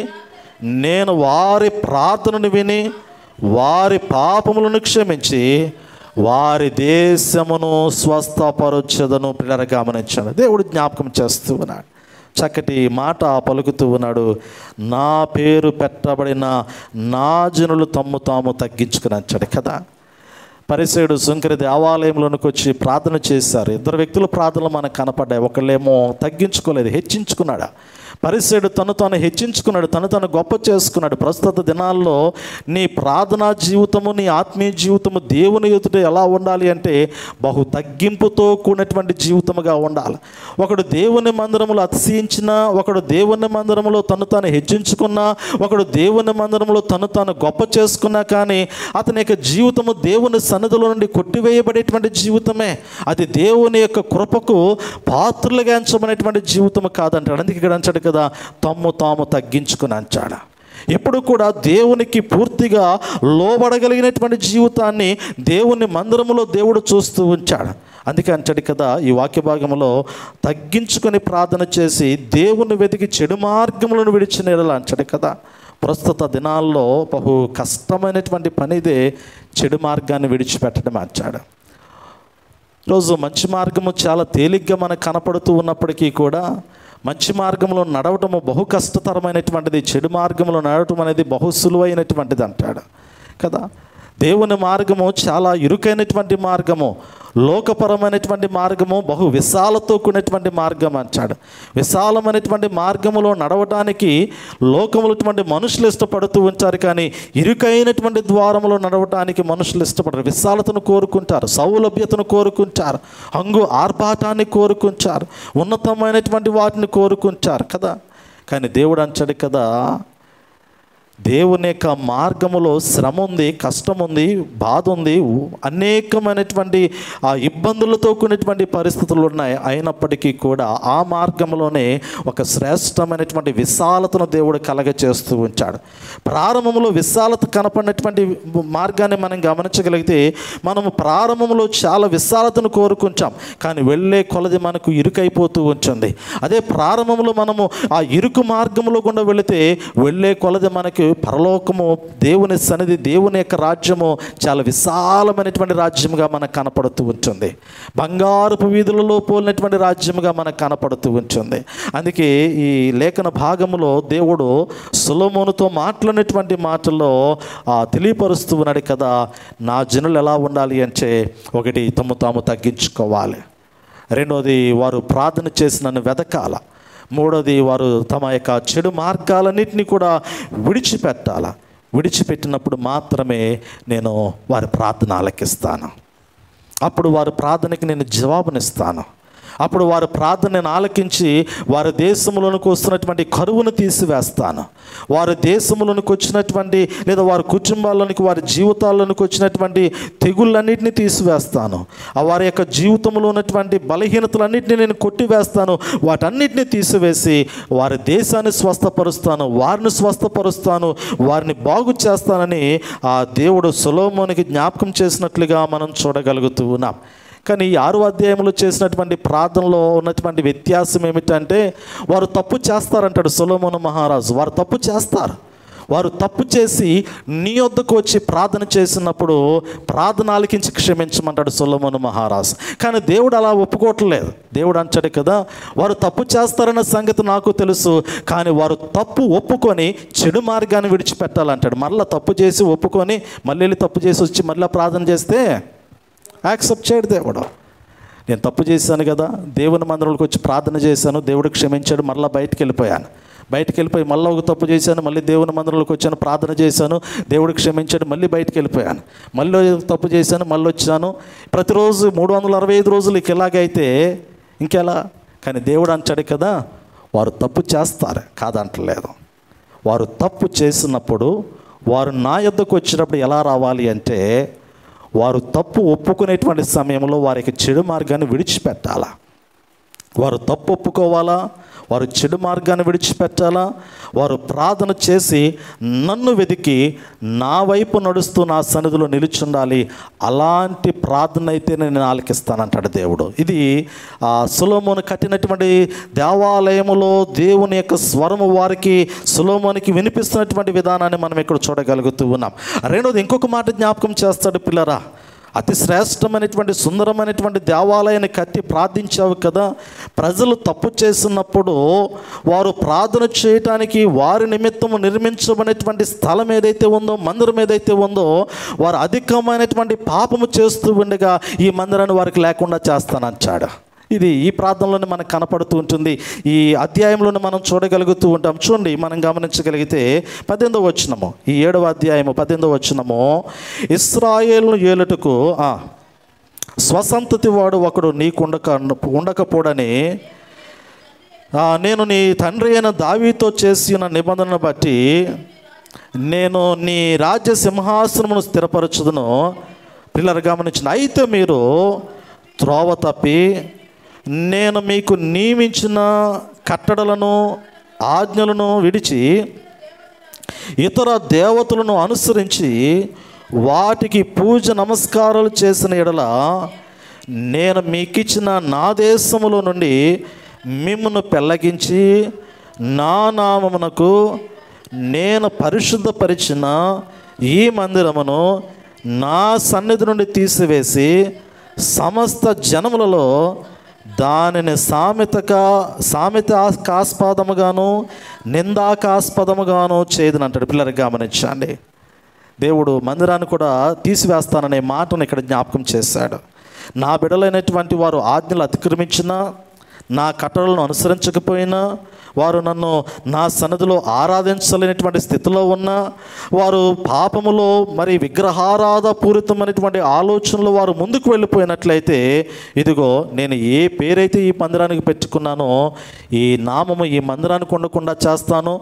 నేను వారి ప్రార్థనను విని వారి పాపములను క్షమించి వారి దేశమును స్వస్థపరచెదను. పిల్లలు గమనించాడు, దేవుడు జ్ఞాపకం చేస్తూ ఉన్నాడు, చక్కటి మాట పలుకుతూ ఉన్నాడు. నా పేరు పెట్టబడిన నా జనులు తమ్ము తాము తగ్గించుకుని అంచాడు కదా. పరిసయుడు సుంకరి దేవాలయంలోనికి వచ్చి ప్రార్థన చేశారు. ఇద్దరు వ్యక్తుల ప్రార్థనలు మనకు కనపడ్డాయి. ఒకళ్ళేమో తగ్గించుకోలేదు, హెచ్చించుకున్నాడు. పరిసయుడు తను తాను హెచ్చించుకున్నాడు, తను తాను గొప్ప చేసుకున్నాడు. ప్రస్తుత దినాల్లో నీ ప్రార్థనా జీవితము, నీ ఆత్మీయ జీవితము దేవుని ఎదుట ఎలా ఉండాలి అంటే బహు తగ్గింపుతో కూడినటువంటి జీవితముగా ఉండాలి. ఒకడు దేవుని మందిరములో అతిశయించినా, ఒకడు దేవుని మందిరములో తను తాను హెచ్చించుకున్నా, ఒకడు దేవుని మందిరములో తను తాను గొప్ప చేసుకున్నా కానీ అతని యొక్క జీవితము దేవుని సన్నిధిలో నుండి కొట్టివేయబడేటువంటి జీవితమే. అది దేవుని యొక్క కృపకు పాత్రలుగా ఎంచబడినటువంటి జీవితము కాదంటాడు. అందుకే ఇక్కడ అంచాడు కదా, తమ్ము తాము తగ్గించుకుని అంచాడు. ఎప్పుడు కూడా దేవునికి పూర్తిగా లోబడగలిగినటువంటి జీవితాన్ని దేవుని మందిరములో దేవుడు చూస్తూ ఉంచాడు. అందుకే అంటాడు కదా ఈ వాక్య భాగంలో, తగ్గించుకొని ప్రార్థన చేసి దేవుని వెతికి చెడు మార్గములను విడిచిన ఎడల అంటాడు కదా. ప్రస్తుత దినాల్లో బహు కష్టమైనటువంటి పని ఇదే, చెడు మార్గాన్ని విడిచిపెట్టడం అంటాడు. ఈరోజు మంచి మార్గము చాలా తేలిగ్గా మనకు కనపడుతూ ఉన్నప్పటికీ కూడా మంచి మార్గంలో నడవటము బహు కష్టతరమైనటువంటిది, చెడు మార్గంలో నడవటం అనేది బహు సులువైనటువంటిది అంటాడు కదా. దేవుని మార్గము చాలా ఇరుకైనటువంటి మార్గము, లోకపరమైనటువంటి మార్గము బహు విశాలతో కూడినటువంటి మార్గం అంటాడు. విశాలమైనటువంటి మార్గములో నడవటానికి లోకములటువంటి మనుషులు ఇష్టపడుతూ ఉంటారు, కానీ ఇరుకైనటువంటి ద్వారములో నడవటానికి మనుషులు ఇష్టపడరు. విశాలతను కోరుకుంటారు, సౌలభ్యతను కోరుకుంటారు, హంగు ఆర్భాటాన్ని కోరుకుంటారు, ఉన్నతమైనటువంటి వాటిని కోరుకుంటారు కదా. కానీ దేవుడు అంటాడు కదా, దేవుని యొక్క మార్గములో శ్రమ ఉంది, కష్టం ఉంది, బాధ ఉంది, అనేకమైనటువంటి ఆ ఇబ్బందులతో కూడినటువంటి పరిస్థితులు ఉన్నాయి. అయినప్పటికీ కూడా ఆ మార్గంలోనే ఒక శ్రేష్టమైనటువంటి విశాలతను దేవుడు కలగచేస్తూ ఉంచాడు. ప్రారంభంలో విశాలత కనపడినటువంటి మార్గాన్ని మనం గమనించగలిగితే మనము ప్రారంభంలో చాలా విశాలతను కోరుకుంటాం, కానీ వెళ్ళే కొలది మనకు ఇరుకైపోతూ ఉంటుంది. అదే ప్రారంభంలో మనము ఆ ఇరుకు మార్గంలో గుండా వెళితే వెళ్ళే కొలది మనకి పరలోకము, దేవుని సన్నిధి, దేవుని యొక్క రాజ్యము చాలా విశాలమైనటువంటి రాజ్యముగా మనకు కనపడుతూ ఉంటుంది. బంగారపు వీధులలో పోలినటువంటి రాజ్యముగా మనకు కనపడుతూ ఉంటుంది. అందుకే ఈ లేఖన భాగములో దేవుడు సొలొమోనుతో మాట్లాడినటువంటి మాటల్లో తెలియపరుస్తూ ఉన్నాడు కదా, నా జనులు ఎలా ఉండాలి అంటే, ఒకటి తమ్ము తాము తగ్గించుకోవాలి, రెండోది వారు ప్రార్థన చేసి నన్ను వెతకాల, మూడోది వారు తమ యొక్క చెడు మార్గాలన్నింటినీ కూడా విడిచిపెట్టాల. విడిచిపెట్టినప్పుడు మాత్రమే నేను వారి ప్రార్థన ఆలకిస్తాను. అప్పుడు వారి ప్రార్థనకి నేను జవాబునిస్తాను. అప్పుడు వారి ప్రార్థన నేను ఆలకించి వారి దేశంలోనికి వస్తున్నటువంటి కరువును తీసివేస్తాను. వారి దేశంలోనికి వచ్చినటువంటి లేదా వారి కుటుంబాల్లోనికి, వారి జీవితాల్లోనికి వచ్చినటువంటి తెగుళ్ళన్నింటినీ తీసివేస్తాను. వారి యొక్క జీవితంలో ఉన్నటువంటి బలహీనతలన్నింటినీ నేను కొట్టివేస్తాను. వాటన్నిటిని తీసివేసి వారి దేశాన్ని స్వస్థపరుస్తాను, వారిని స్వస్థపరుస్తాను, వారిని బాగు చేస్తానని ఆ దేవుడు సొలొమోనుకి జ్ఞాపకం చేసినట్లుగా మనం చూడగలుగుతూ ఉన్నాం. కానీ ఈ 6వ అధ్యాయంలో చేసినటువంటి ప్రార్థనలో ఉన్నటువంటి వ్యత్యాసం ఏమిటంటే, వారు తప్పు చేస్తారంటాడు సొలొమోను మహారాజు. వారు తప్పు చేస్తారు. వారు తప్పు చేసి నీ వద్దకు వచ్చి ప్రార్థన చేసినప్పుడు ప్రార్థన ఆలకించి క్షమించమంటాడు సొలొమోను మహారాజు. కానీ దేవుడు అలా ఒప్పుకోవట్లేదు. దేవుడు అంటాడు కదా, వారు తప్పు చేస్తారన్న సంగతి నాకు తెలుసు, కానీ వారు తప్పు ఒప్పుకొని చెడు మార్గాన్ని విడిచిపెట్టాలంటాడు. మళ్ళీ తప్పు చేసి ఒప్పుకొని మళ్ళీ తప్పు చేసి వచ్చి మళ్ళీ ప్రార్థన చేస్తే యాక్సెప్ట్ చేయడు దేవుడు. నేను తప్పు చేశాను కదా, దేవుని మందిరంలోకి వచ్చి ప్రార్థన చేశాను, దేవుడు క్షమించాడు, మళ్ళీ బయటికి వెళ్ళిపోయి మళ్ళీ ఒక తప్పు చేశాను, మళ్ళీ దేవుని మందిరంలోకి వచ్చాను, ప్రార్థన చేశాను, దేవుడు క్షమించాడు, మళ్ళీ బయటికి వెళ్ళిపోయాను, మళ్ళీ తప్పు చేశాను, మళ్ళీ వచ్చాను. ప్రతిరోజు 365 రోజులు ఇలాగైతే ఇంకెలా? కానీ దేవుడు అంటాడు కదా, వారు తప్పు చేస్తారు కాదంటలేదు, వారు తప్పు చేసినప్పుడు వారు నా యొద్దకు వచ్చినప్పుడు ఎలా రావాలి అంటే, వారు తప్పు ఒప్పుకునేటువంటి సమయంలో వారికి చెడు మార్గాన్ని విడిచిపెట్టాలా. వారు తప్పు ఒప్పుకోవాలా, వారు చెడు మార్గాన్ని విడిచిపెట్టాలా, వారు ప్రార్థన చేసి నన్ను వెతికి నా వైపు నడుస్తూ నా సన్నిధిలో నిలుచుండాలి. అలాంటి ప్రార్థన అయితే నేను ఆలకిస్తానంటాడు దేవుడు. ఇది సొలొమోను కట్టినటువంటి దేవాలయములో దేవుని యొక్క స్వరము వారికి సొలొమోనుకి వినిపిస్తున్నటువంటి విధానాన్ని మనం ఇక్కడ చూడగలుగుతూ ఉన్నాం. రెండోది ఇంకొక మాట జ్ఞాపకం చేస్తాడు, పిల్లరా, అతి శ్రేష్టమైనటువంటి సుందరమైనటువంటి దేవాలయాన్ని కట్టి ప్రార్థించావు కదా. ప్రజలు తప్పు చేసినప్పుడు వారు ప్రార్థన చేయటానికి వారి నిమిత్తము నిర్మించబడినటువంటి స్థలం ఏదైతే ఉందో, మందిరం ఏదైతే ఉందో, వారు అధికమైనటువంటి పాపము చేస్తూ ఉండగా ఈ మందిరాన్ని వారికి లేకుండా చేస్తానంటాడు. ఇది ఈ ప్రార్థనలోనే మనకు కనపడుతూ ఉంటుంది. ఈ అధ్యాయంలోనే మనం చూడగలుగుతూ ఉంటాం. చూడండి, మనం గమనించగలిగితే 18వ వచనము, ఈ 7వ అధ్యాయము 18వ వచనము, ఇశ్రాయేలును ఏలుటకు స్వసంతతి వాడు ఒకడు నీకు ఉండకపోడని నేను నీ తండ్రి అయిన దావీదుతో చేసిన నిబంధనను బట్టి నేను నీ రాజ్య సింహాసనమును స్థిరపరచుదును. పిల్లలు గమనించిన, అయితే మీరు త్రోవ తప్పి నేను మీకు నియమించిన కట్టడలను ఆజ్ఞలను విడిచి ఇతర దేవతలను అనుసరించి వాటికి పూజ నమస్కారాలు చేసిన ఎడల నేను మీకిచ్చిన నా దేశములో నుండి మిమ్మును పెళ్ళగించి నా నామమునకు నేను పరిశుద్ధపరిచిన ఈ మందిరమును నా సన్నిధి నుండి తీసివేసి సమస్త జనములలో దానిని సామెతకాస్పదముగాను నిందాకాస్పదముగాను చేయదునంటాడు. పిల్లలకి గమనించండి, దేవుడు మందిరాన్ని కూడా తీసివేస్తాననే మాటను ఇక్కడ జ్ఞాపకం చేశాడు. నా బిడ్డలైనటువంటి వారు ఆజ్ఞలు అతిక్రమించినా, నా కట్టడలను అనుసరించకపోయినా, వారు నన్ను నా సన్నిధిలో ఆరాధించలేనటువంటి స్థితిలో ఉన్న వారు పాపములో మరి విగ్రహారాధ పూరితమైనటువంటి ఆలోచనలు వారు ముందుకు వెళ్ళిపోయినట్లయితే, ఇదిగో నేను ఏ పేరైతే ఈ మందిరానికి పెట్టుకున్నానో ఈ నామము ఈ మందిరానికి ఉండకుండా చేస్తాను.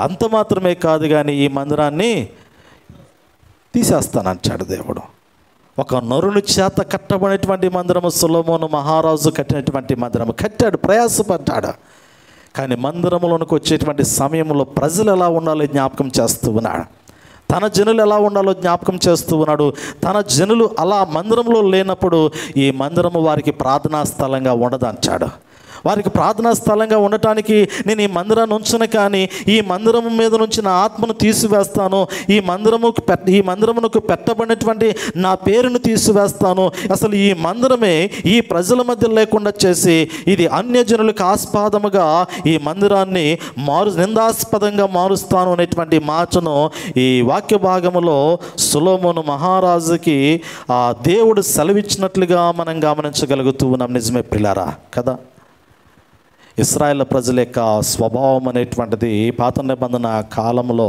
అంత మాత్రమే కాదు కానీ ఈ మందిరాన్ని తీసేస్తానంటాడు దేవుడు. ఒక నరుని చేత కట్టబడినటువంటి మందిరము, సొలొమోను మహారాజు కట్టినటువంటి మందిరము కట్టాడు, ప్రయాసపడ్డాడు. కానీ మందిరంలోనికి వచ్చేటువంటి సమయంలో ప్రజలు ఎలా ఉండాలో జ్ఞాపకం చేస్తూ ఉన్నాడు. తన జనులు ఎలా ఉండాలో జ్ఞాపకం చేస్తూ ఉన్నాడు. తన జనులు అలా మందిరంలో లేనప్పుడు ఈ మందిరము వారికి ప్రార్థనా స్థలంగా ఉండదంటాడు. వారికి ప్రార్థనా స్థలంగా ఉండటానికి నేను ఈ మందిరాన్ని ఉంచను, కానీ ఈ మందిరం మీద నుంచి నా ఆత్మను తీసివేస్తాను. ఈ మందిరమునకు పెట్టబడినటువంటి నా పేరును తీసివేస్తాను. అసలు ఈ మందిరమే ఈ ప్రజల మధ్య లేకుండా చేసి ఇది అన్యజనులకు ఆస్పదముగా ఈ మందిరాన్ని నిందాస్పదంగా మారుస్తాను అనేటువంటి మాటను ఈ వాక్య భాగములో సొలొమోను మహారాజుకి ఆ దేవుడు సెలవిచ్చినట్లుగా మనం గమనించగలుగుతూ ఉన్నాం. నిజమే పిల్లారా కదా. ఇశ్రాయేల్ ప్రజల యొక్క స్వభావం అనేటువంటిది పాత నిబంధన కాలంలో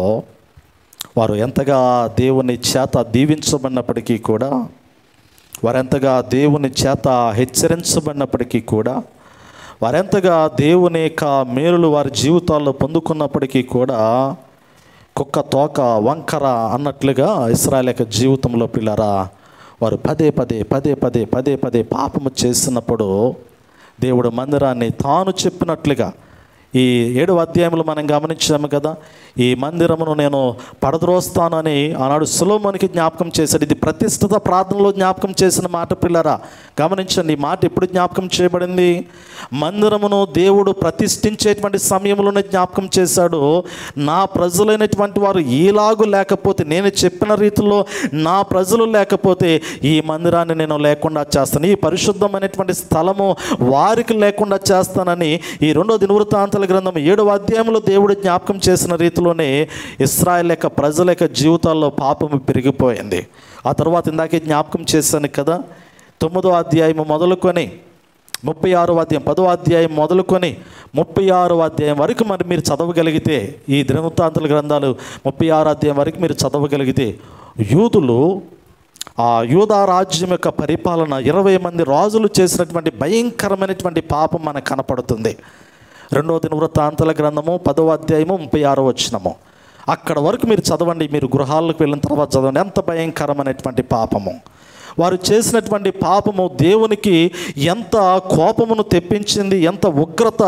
వారు ఎంతగా దేవుని చేత దీవించబడినప్పటికీ కూడా, వారెంతగా దేవుని చేత హెచ్చరించబడినప్పటికీ కూడా, వారెంతగా దేవుని యొక్క మేలులు వారి జీవితాల్లో పొందుకున్నప్పటికీ కూడా, కుక్క తోక వంకర అన్నట్లుగా ఇశ్రాయేల్ యొక్క జీవితంలో పిల్లరా వారు పదే పదే పాపము చేసినప్పుడు దేవుడు మందిరాన్ని తాను చెప్పినట్లుగా ఈ 7వ అధ్యాయంలో మనం గమనించాము కదా. ఈ మందిరమును నేను పడద్రోస్తానని ఆనాడు సొలొమోనుకి జ్ఞాపకం చేశాడు. ఇది ప్రతిష్ఠిత ప్రార్థనలో జ్ఞాపకం చేసిన మాట పిల్లరా. గమనించండి, ఈ మాట ఎప్పుడు జ్ఞాపకం చేయబడింది? మందిరమును దేవుడు ప్రతిష్ఠించేటువంటి సమయంలోనే జ్ఞాపకం చేశాడు. నా ప్రజలైనటువంటి వారు ఈలాగు లేకపోతే, నేను చెప్పిన రీతిలో నా ప్రజలు లేకపోతే ఈ మందిరాన్ని నేను లేకుండా చేస్తాను, ఈ పరిశుద్ధమైనటువంటి స్థలము వారికి లేకుండా చేస్తానని ఈ 2వ దినవృత్తాంతాల గ్రంథం 7వ అధ్యాయంలో దేవుడు జ్ఞాపకం చేసిన రీతిలోనే ఇశ్రాయేల్ యొక్క ప్రజల యొక్క జీవితాల్లో పాపము పెరిగిపోయింది. ఆ తర్వాత ఇందాకే జ్ఞాపకం చేశాను కదా, 9వ అధ్యాయం మొదలుకొని 36వ అధ్యాయం, 10వ అధ్యాయం మొదలుకొని 36వ అధ్యాయం వరకు మరి మీరు చదవగలిగితే, ఈ దినవృత్తాంతాల గ్రంథాలు 36వ అధ్యాయం వరకు మీరు చదవగలిగితే, యూదులు ఆ యూదా రాజ్యం యొక్క పరిపాలన 20 మంది రాజులు చేసినటువంటి భయంకరమైనటువంటి పాపం మనకు కనపడుతుంది. 2వ దినవృత్తాంతాల గ్రంథము 10వ అధ్యాయము 36వ వచనము. అక్కడ వరకు మీరు చదవండి, మీరు గృహాలకు వెళ్ళిన తర్వాత చదవండి. ఎంత భయంకరమైనటువంటి పాపము వారు చేసినటువంటి పాపము దేవునికి ఎంత కోపమును తెప్పించింది, ఎంత ఉగ్రత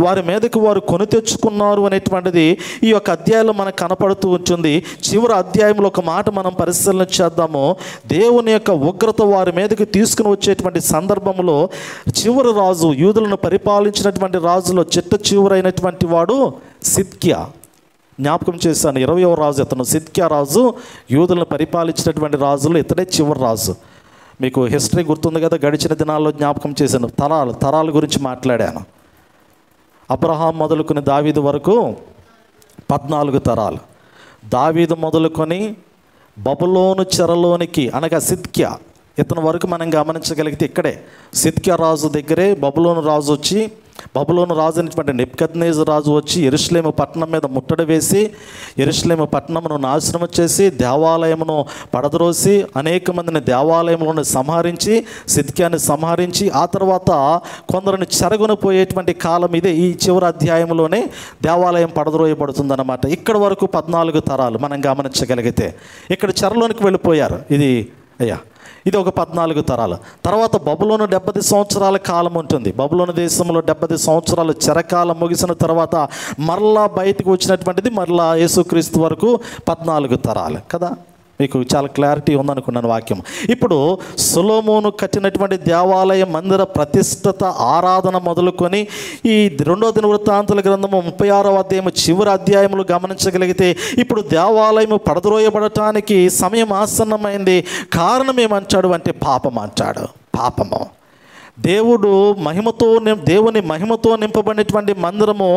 వారి మీదకి వారు కొని తెచ్చుకున్నారు అనేటువంటిది ఈ యొక్క అధ్యాయంలో మనకు కనపడుతూ ఉంటుంది. చివరి అధ్యాయంలో ఒక మాట మనం పరిశీలన చేద్దాము. దేవుని యొక్క ఉగ్రత వారి మీదకి తీసుకుని వచ్చేటువంటి సందర్భంలో చివరి రాజు, యూదులను పరిపాలించినటువంటి రాజులో చిట్ట చివరైనటువంటి వాడు సిద్కియా. జ్ఞాపకం చేశాను, 20వ రాజు ఇతను. సిద్కియా రాజు యూదులను పరిపాలించినటువంటి రాజులు ఇతడే చివరి రాజు. మీకు హిస్టరీ గుర్తుంది కదా, గడిచిన దినాల్లో జ్ఞాపకం చేశాను. తరాల గురించి మాట్లాడాను. అబ్రహాం మొదలుకొని దావీదు వరకు 14 తరాలు. దావీదు మొదలుకొని బబులోను చెరలోనికి అనగా సిద్కియా ఇతని వరకు మనం గమనించగలిగితే ఇక్కడే సిద్కియా రాజు దగ్గరే బబులోను రాజు వచ్చి, బబులోను రాజు అనేటువంటి నెబుకద్నెజరు రాజు వచ్చి యెరూషలేము పట్టణం మీద ముట్టడి వేసి యెరూషలేము పట్టణమును నాశనం చేసి దేవాలయమును పడద్రోసి అనేక మందిని దేవాలయంలోని సంహరించి, సిద్కియాని సంహరించి ఆ తర్వాత కొందరిని చెరగొని పోయేటువంటి కాలం ఇదే. ఈ చివరి అధ్యాయంలోనే దేవాలయం పడద్రోయబడుతుందన్నమాట. ఇక్కడ వరకు 14 తరాలు మనం గమనించగలిగితే ఇక్కడ చెరలోనికి వెళ్ళిపోయారు. ఇది ఒక 14 తరాలు. తర్వాత బబులోను 70 సంవత్సరాల కాలం ఉంటుంది. బబులోను దేశంలో 70 సంవత్సరాలు చెరకాలం ముగిసిన తర్వాత మరలా బయటకు వచ్చినటువంటిది మరలా యేసుక్రీస్తు వరకు 14 తరాలు కదా. మీకు చాలా క్లారిటీ ఉందనుకున్నాను వాక్యం. ఇప్పుడు సొలొమోను కట్టినటువంటి దేవాలయ మందిర ప్రతిష్ఠత ఆరాధన మొదలుకొని ఈ 2వ దినవృత్తాంతాల గ్రంథము 36వ అధ్యాయము చివరి అధ్యాయములు గమనించగలిగితే ఇప్పుడు దేవాలయము పడద్రోయబడటానికి సమయం ఆసన్నమైంది. కారణం ఏమంటాడు అంటే పాపం అంటాడు. పాపము. దేవుని మహిమతో నింపబడినటువంటి మందిరము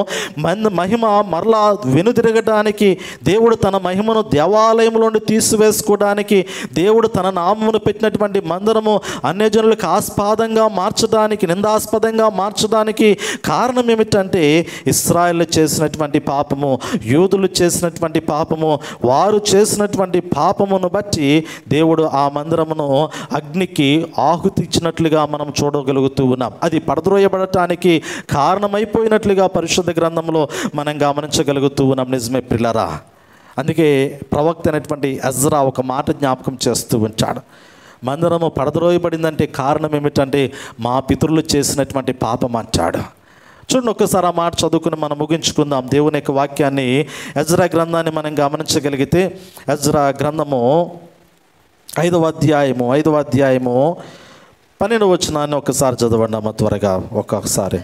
మహిమ మరలా వెనుదిరగడానికి, దేవుడు తన మహిమను దేవాలయంలోని తీసివేసుకోవడానికి, దేవుడు తన నామమును పెట్టినటువంటి మందిరము అన్యజనులకు ఆస్పదంగా మార్చడానికి, నిందాస్పదంగా మార్చడానికి కారణం ఏమిటంటే ఇశ్రాయేలు చేసినటువంటి పాపము, యూదులు చేసినటువంటి పాపము. వారు చేసినటువంటి పాపమును బట్టి దేవుడు ఆ మందిరమును అగ్నికి ఆహుతి ఇచ్చినట్లుగా మనం చూడగలుగుతాం. అది పడద్రోయబడటానికి కారణమైపోయినట్లుగా పరిశుద్ధ గ్రంథంలో మనం గమనించగలుగుతూ ఉన్నాం. నిజమే ప్రియులారా. అందుకే ప్రవక్త అయినటువంటి ఎజ్రా ఒక మాట జ్ఞాపకం చేస్తూ ఉంటాడు. మందిరము పడద్రోయబడిందంటే కారణం ఏమిటంటే మా పితరులు చేసినటువంటి పాపం అంటాడు. చూడండి, ఒక్కసారి ఆ మాట చదువుకుని మనం ముగించుకుందాం. దేవుని యొక్క వాక్యాన్ని, ఎజ్రా గ్రంథాన్ని మనం గమనించగలిగితే ఎజ్రా గ్రంథము 5వ అధ్యాయము 12వ వచనాన్ని ఒకసారి చదవండి అమ్మ త్వరగా. ఒక్కొక్కసారి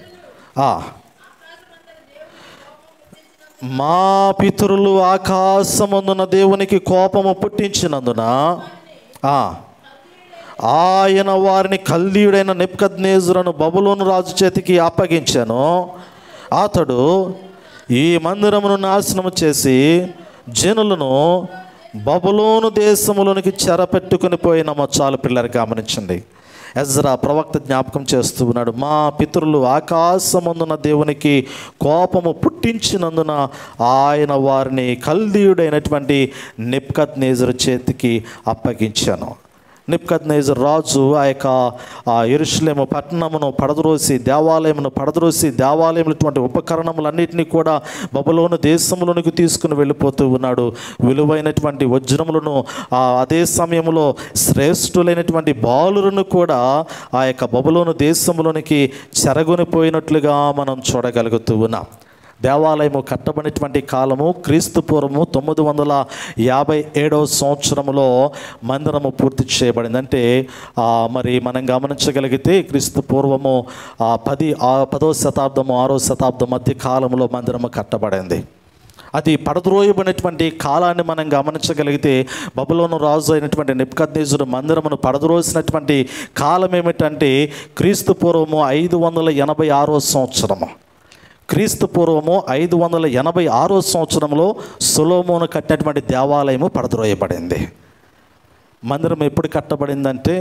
మా పితరులు ఆకాశమందున దేవునికి కోపము పుట్టించినందున ఆయన వారిని కల్దీయుడైన నెబుకద్నెజరును బబులోను రాజు చేతికి అప్పగించాను. అతడు ఈ మందిరమును నాశనము చేసి జనులను బబులోను దేశములోనికి చెరపెట్టుకుని పోయిన చాలు. పిల్లలు గమనించండి, ఎజ్రా ప్రవక్త జ్ఞాపకం చేస్తూ ఉన్నాడు. మా పితరులు ఆకాశమందున దేవునికి కోపము పుట్టించినందున ఆయన వారిని కల్దీయుడైనటువంటి నెబుకద్నెజరు చేతికి అప్పగించాను. నెబుకద్నెజరు రాజు ఆ యెరూషలేము పట్టణమును పడద్రోసి, దేవాలయమును పడద్రోసి, దేవాలయంలో ఉపకరణములన్నింటినీ కూడా బబులోను దేశంలోనికి తీసుకుని వెళ్ళిపోతూ ఉన్నాడు. విలువైనటువంటి వజ్రములను, అదే సమయంలో శ్రేష్ఠులైనటువంటి బాలులను కూడా ఆ యొక్క బబులోను దేశంలోనికి చెరగొనిపోయినట్లుగా మనం చూడగలుగుతూ ఉన్నాం. దేవాలయము కట్టబడినటువంటి కాలము క్రీస్తు పూర్వము 957వ సంవత్సరంలో మందిరము పూర్తి చేయబడింది. అంటే మరి మనం గమనించగలిగితే క్రీస్తు పూర్వము 10వ శతాబ్దము 6వ శతాబ్దం మధ్య కాలంలో మందిరము కట్టబడింది. అది పడద్రోయబడినటువంటి కాలాన్ని మనం గమనించగలిగితే బబులోను రాజు అయినటువంటి నెబుకద్నెజరు మందిరమును పడద్రోసినటువంటి కాలం ఏమిటంటే క్రీస్తు పూర్వము 586వ సంవత్సరము. క్రీస్తు పూర్వము 586వ సంవత్సరంలో సొలొమోను కట్టినటువంటి దేవాలయము పడద్రోయబడింది. మందిరం ఎప్పుడు కట్టబడిందంటే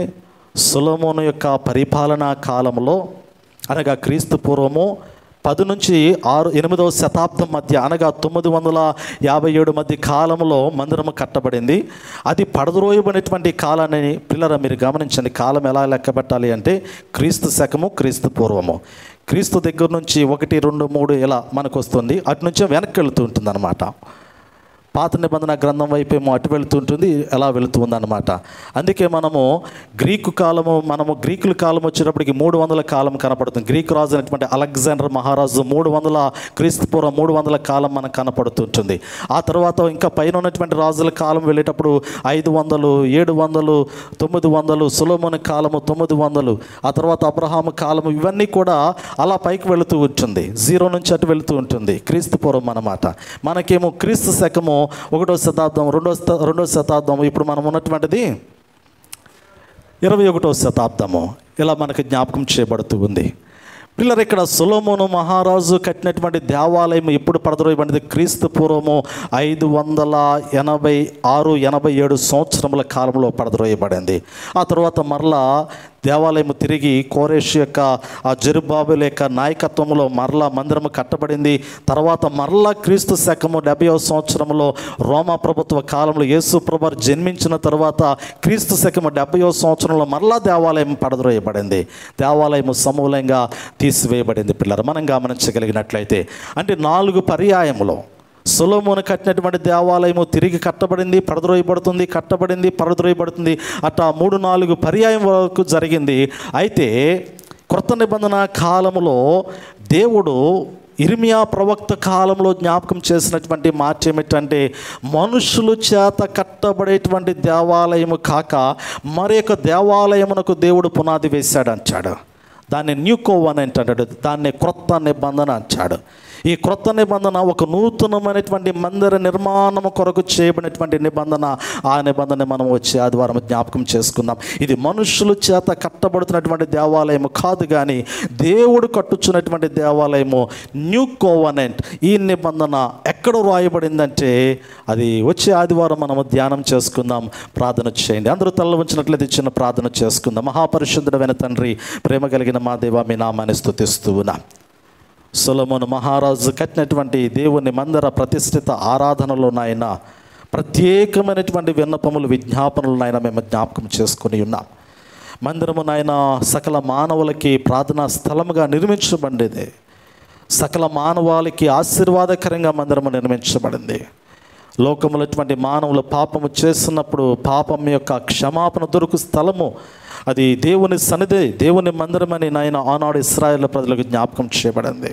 సొలొమోను యొక్క పరిపాలనా కాలంలో, అనగా క్రీస్తు పూర్వము 10 నుంచి 8వ శతాబ్దం మధ్య, అనగా 957 మధ్య కాలంలో మందిరము కట్టబడింది. అది పడద్రోయబడినటువంటి కాలాన్ని పిల్లరా మీరు గమనించండి. కాలం ఎలా లెక్క పెట్టాలి అంటే క్రీస్తు శకము, క్రీస్తు పూర్వము. క్రీస్తు దగ్గర నుంచి 1, 2, 3 ఇలా మనకు వస్తుంది. అటు నుంచే వెనక్కి వెళుతూ ఉంటుంది అన్నమాట. పాత నిబంధన గ్రంథం వైపేమో అటు వెళుతుంటుంది, ఎలా వెళుతూ ఉందన్నమాట. అందుకే మనము గ్రీకుల కాలం వచ్చేటప్పటికి 300 కాలం కనపడుతుంది. గ్రీకు రాజు అయినటువంటి అలెగ్జాండర్ మహారాజు 300 క్రీస్తుపూర్వం 300 కాలం మనకు కనపడుతుంటుంది. ఆ తర్వాత ఇంకా పైన ఉన్నటువంటి రాజుల కాలం వెళ్ళేటప్పుడు 500, 700, 900, సొలొమోను కాలము 900, ఆ తర్వాత అబ్రహాము కాలము, ఇవన్నీ కూడా అలా పైకి వెళుతూ ఉంటుంది. 0 నుంచి అటు వెళుతూ ఉంటుంది. క్రీస్తుపూర్వం అన్నమాట. మనకేమో క్రీస్తు శకము 1వ శతాబ్దం, 2వ శతాబ్దం, ఇప్పుడు మనం ఉన్నటువంటిది 21వ శతాబ్దము, ఇలా మనకు జ్ఞాపకం చేయబడుతూ ఉంది. పిల్లలు, ఇక్కడ సొలొమోను మహారాజు కట్టినటువంటి దేవాలయం ఎప్పుడు పడద్రోయబడింది? క్రీస్తు పూర్వము 586-87 సంవత్సరముల కాలంలో పడద్రోయబడింది. ఆ తర్వాత మరలా దేవాలయం తిరిగి కోరేష్ యొక్క ఆ జెరుబ్బాబెలు యొక్క నాయకత్వంలో మరలా మందిరము కట్టబడింది. తర్వాత మరలా క్రీస్తు శకము 70వ సంవత్సరంలో రోమా ప్రభుత్వ కాలంలో యేసు ప్రభువు జన్మించిన తర్వాత క్రీస్తు శకము 70వ సంవత్సరంలో మరలా దేవాలయం పడద్రోయబడింది. దేవాలయము సమూలంగా తీసివేయబడింది. పిల్లలు, మనం గమనించగలిగినట్లయితే అంటే 4 పర్యాయములో సొలొమోను కట్టినటువంటి దేవాలయము తిరిగి కట్టబడింది, పడద్రోయబడుతుంది, కట్టబడింది, పడద్రోయబడుతుంది. అట్లా 3-4 పర్యాయం వరకు జరిగింది. అయితే క్రొత్త నిబంధన కాలంలో దేవుడు ఇర్మియా ప్రవక్త కాలంలో జ్ఞాపకం చేసినటువంటి మాట ఏమిటంటే, మనుషుల చేత కట్టబడేటువంటి దేవాలయము కాక మరొక దేవాలయమునకు దేవుడు పునాది వేశాడు అంటాడు. దాన్ని న్యూ కోవెనెంట్ అంటాడు, దాన్ని క్రొత్త నిబంధన అంటాడు. ఈ క్రొత్త నిబంధన ఒక నూతనమైనటువంటి మందిర నిర్మాణం కొరకు చేయబడినటువంటి నిబంధన. ఆ నిబంధన మనం వచ్చే ఆదివారం జ్ఞాపకం చేసుకుందాం. ఇది మనుషుల చేత కట్టబడుతున్నటువంటి దేవాలయము కాదు, కానీ దేవుడు కట్టుచున్నటువంటి దేవాలయము, న్యూ కోవెనెంట్. ఈ నిబంధన ఎక్కడ రాయబడిందంటే అది వచ్చే ఆదివారం మనము ధ్యానం చేసుకుందాం. ప్రార్థన చేయండి. అందరూ తల ఉంచినట్లయితే చిన్న ప్రార్థన చేసుకుందాం. మహాపరిశుద్ధుడైన తండ్రి, ప్రేమ కలిగిన మా దేవా, మీ నామాన్ని స్తుతిస్తూ ఉన్నాం. సొలొమోను మహారాజు కట్టినటువంటి దేవుని మందిర ప్రతిష్ఠిత ఆరాధనలో నాయన ప్రత్యేకమైనటువంటి విన్నపములు, విజ్ఞాపనలు నాయన మేము జ్ఞాపకం చేసుకుని ఉన్నాం. మందిరము నాయన సకల మానవులకి ప్రార్థనా స్థలముగా నిర్మించబడింది. సకల మానవాళికి ఆశీర్వాదకరంగా మందిరము నిర్మించబడింది. లోకములటువంటి మానవులు పాపము చేస్తున్నప్పుడు పాపం యొక్క క్షమాపణ దొరుకు స్థలము అది దేవుని సన్నిధి, దేవుని మందిరమని నాయన ఆనాడు ఇశ్రాయేలు ప్రజలకు జ్ఞాపకం చేయబడింది.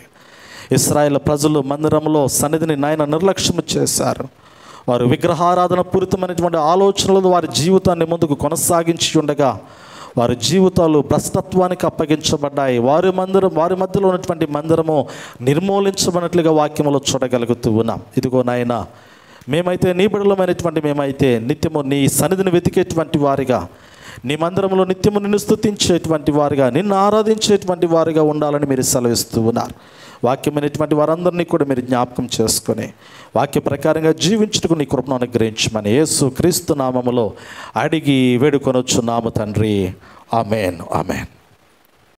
ఇశ్రాయేలు ప్రజలు మందిరంలో సన్నిధిని నాయన నిర్లక్ష్యం చేశారు. వారు విగ్రహారాధన పూరితమైనటువంటి ఆలోచనలు వారి జీవితాన్ని ముందుకు కొనసాగించి ఉండగా వారి జీవితాలు భ్రష్టత్వానికి అప్పగించబడ్డాయి. వారి మధ్యలో ఉన్నటువంటి మందిరము నిర్మూలించబడినట్లుగా వాక్యములో చూడగలుగుతూ ఉన్నాం. ఇదిగో నాయన, మేమైతే నీ బిడ్డలమైనటువంటి మేమైతే నిత్యము నీ సన్నిధిని వెతికేటువంటి వారిగా, నీ మందిరంలో నిత్యము నిన్ను స్తుతించేటువంటి వారిగా, నిన్ను ఆరాధించేటువంటి వారిగా ఉండాలని మీరు సెలవిస్తూ ఉన్నారు. వాక్యమైనటువంటి వారందరినీ కూడా మీరు జ్ఞాపకం చేసుకొని వాక్య ప్రకారంగా జీవించుటకు నీ కృపను అనుగ్రహించమని యేసు క్రీస్తు నామములో అడిగి వేడుకొనొచ్చున్నాము తండ్రి. ఆమేన్, ఆమేన్.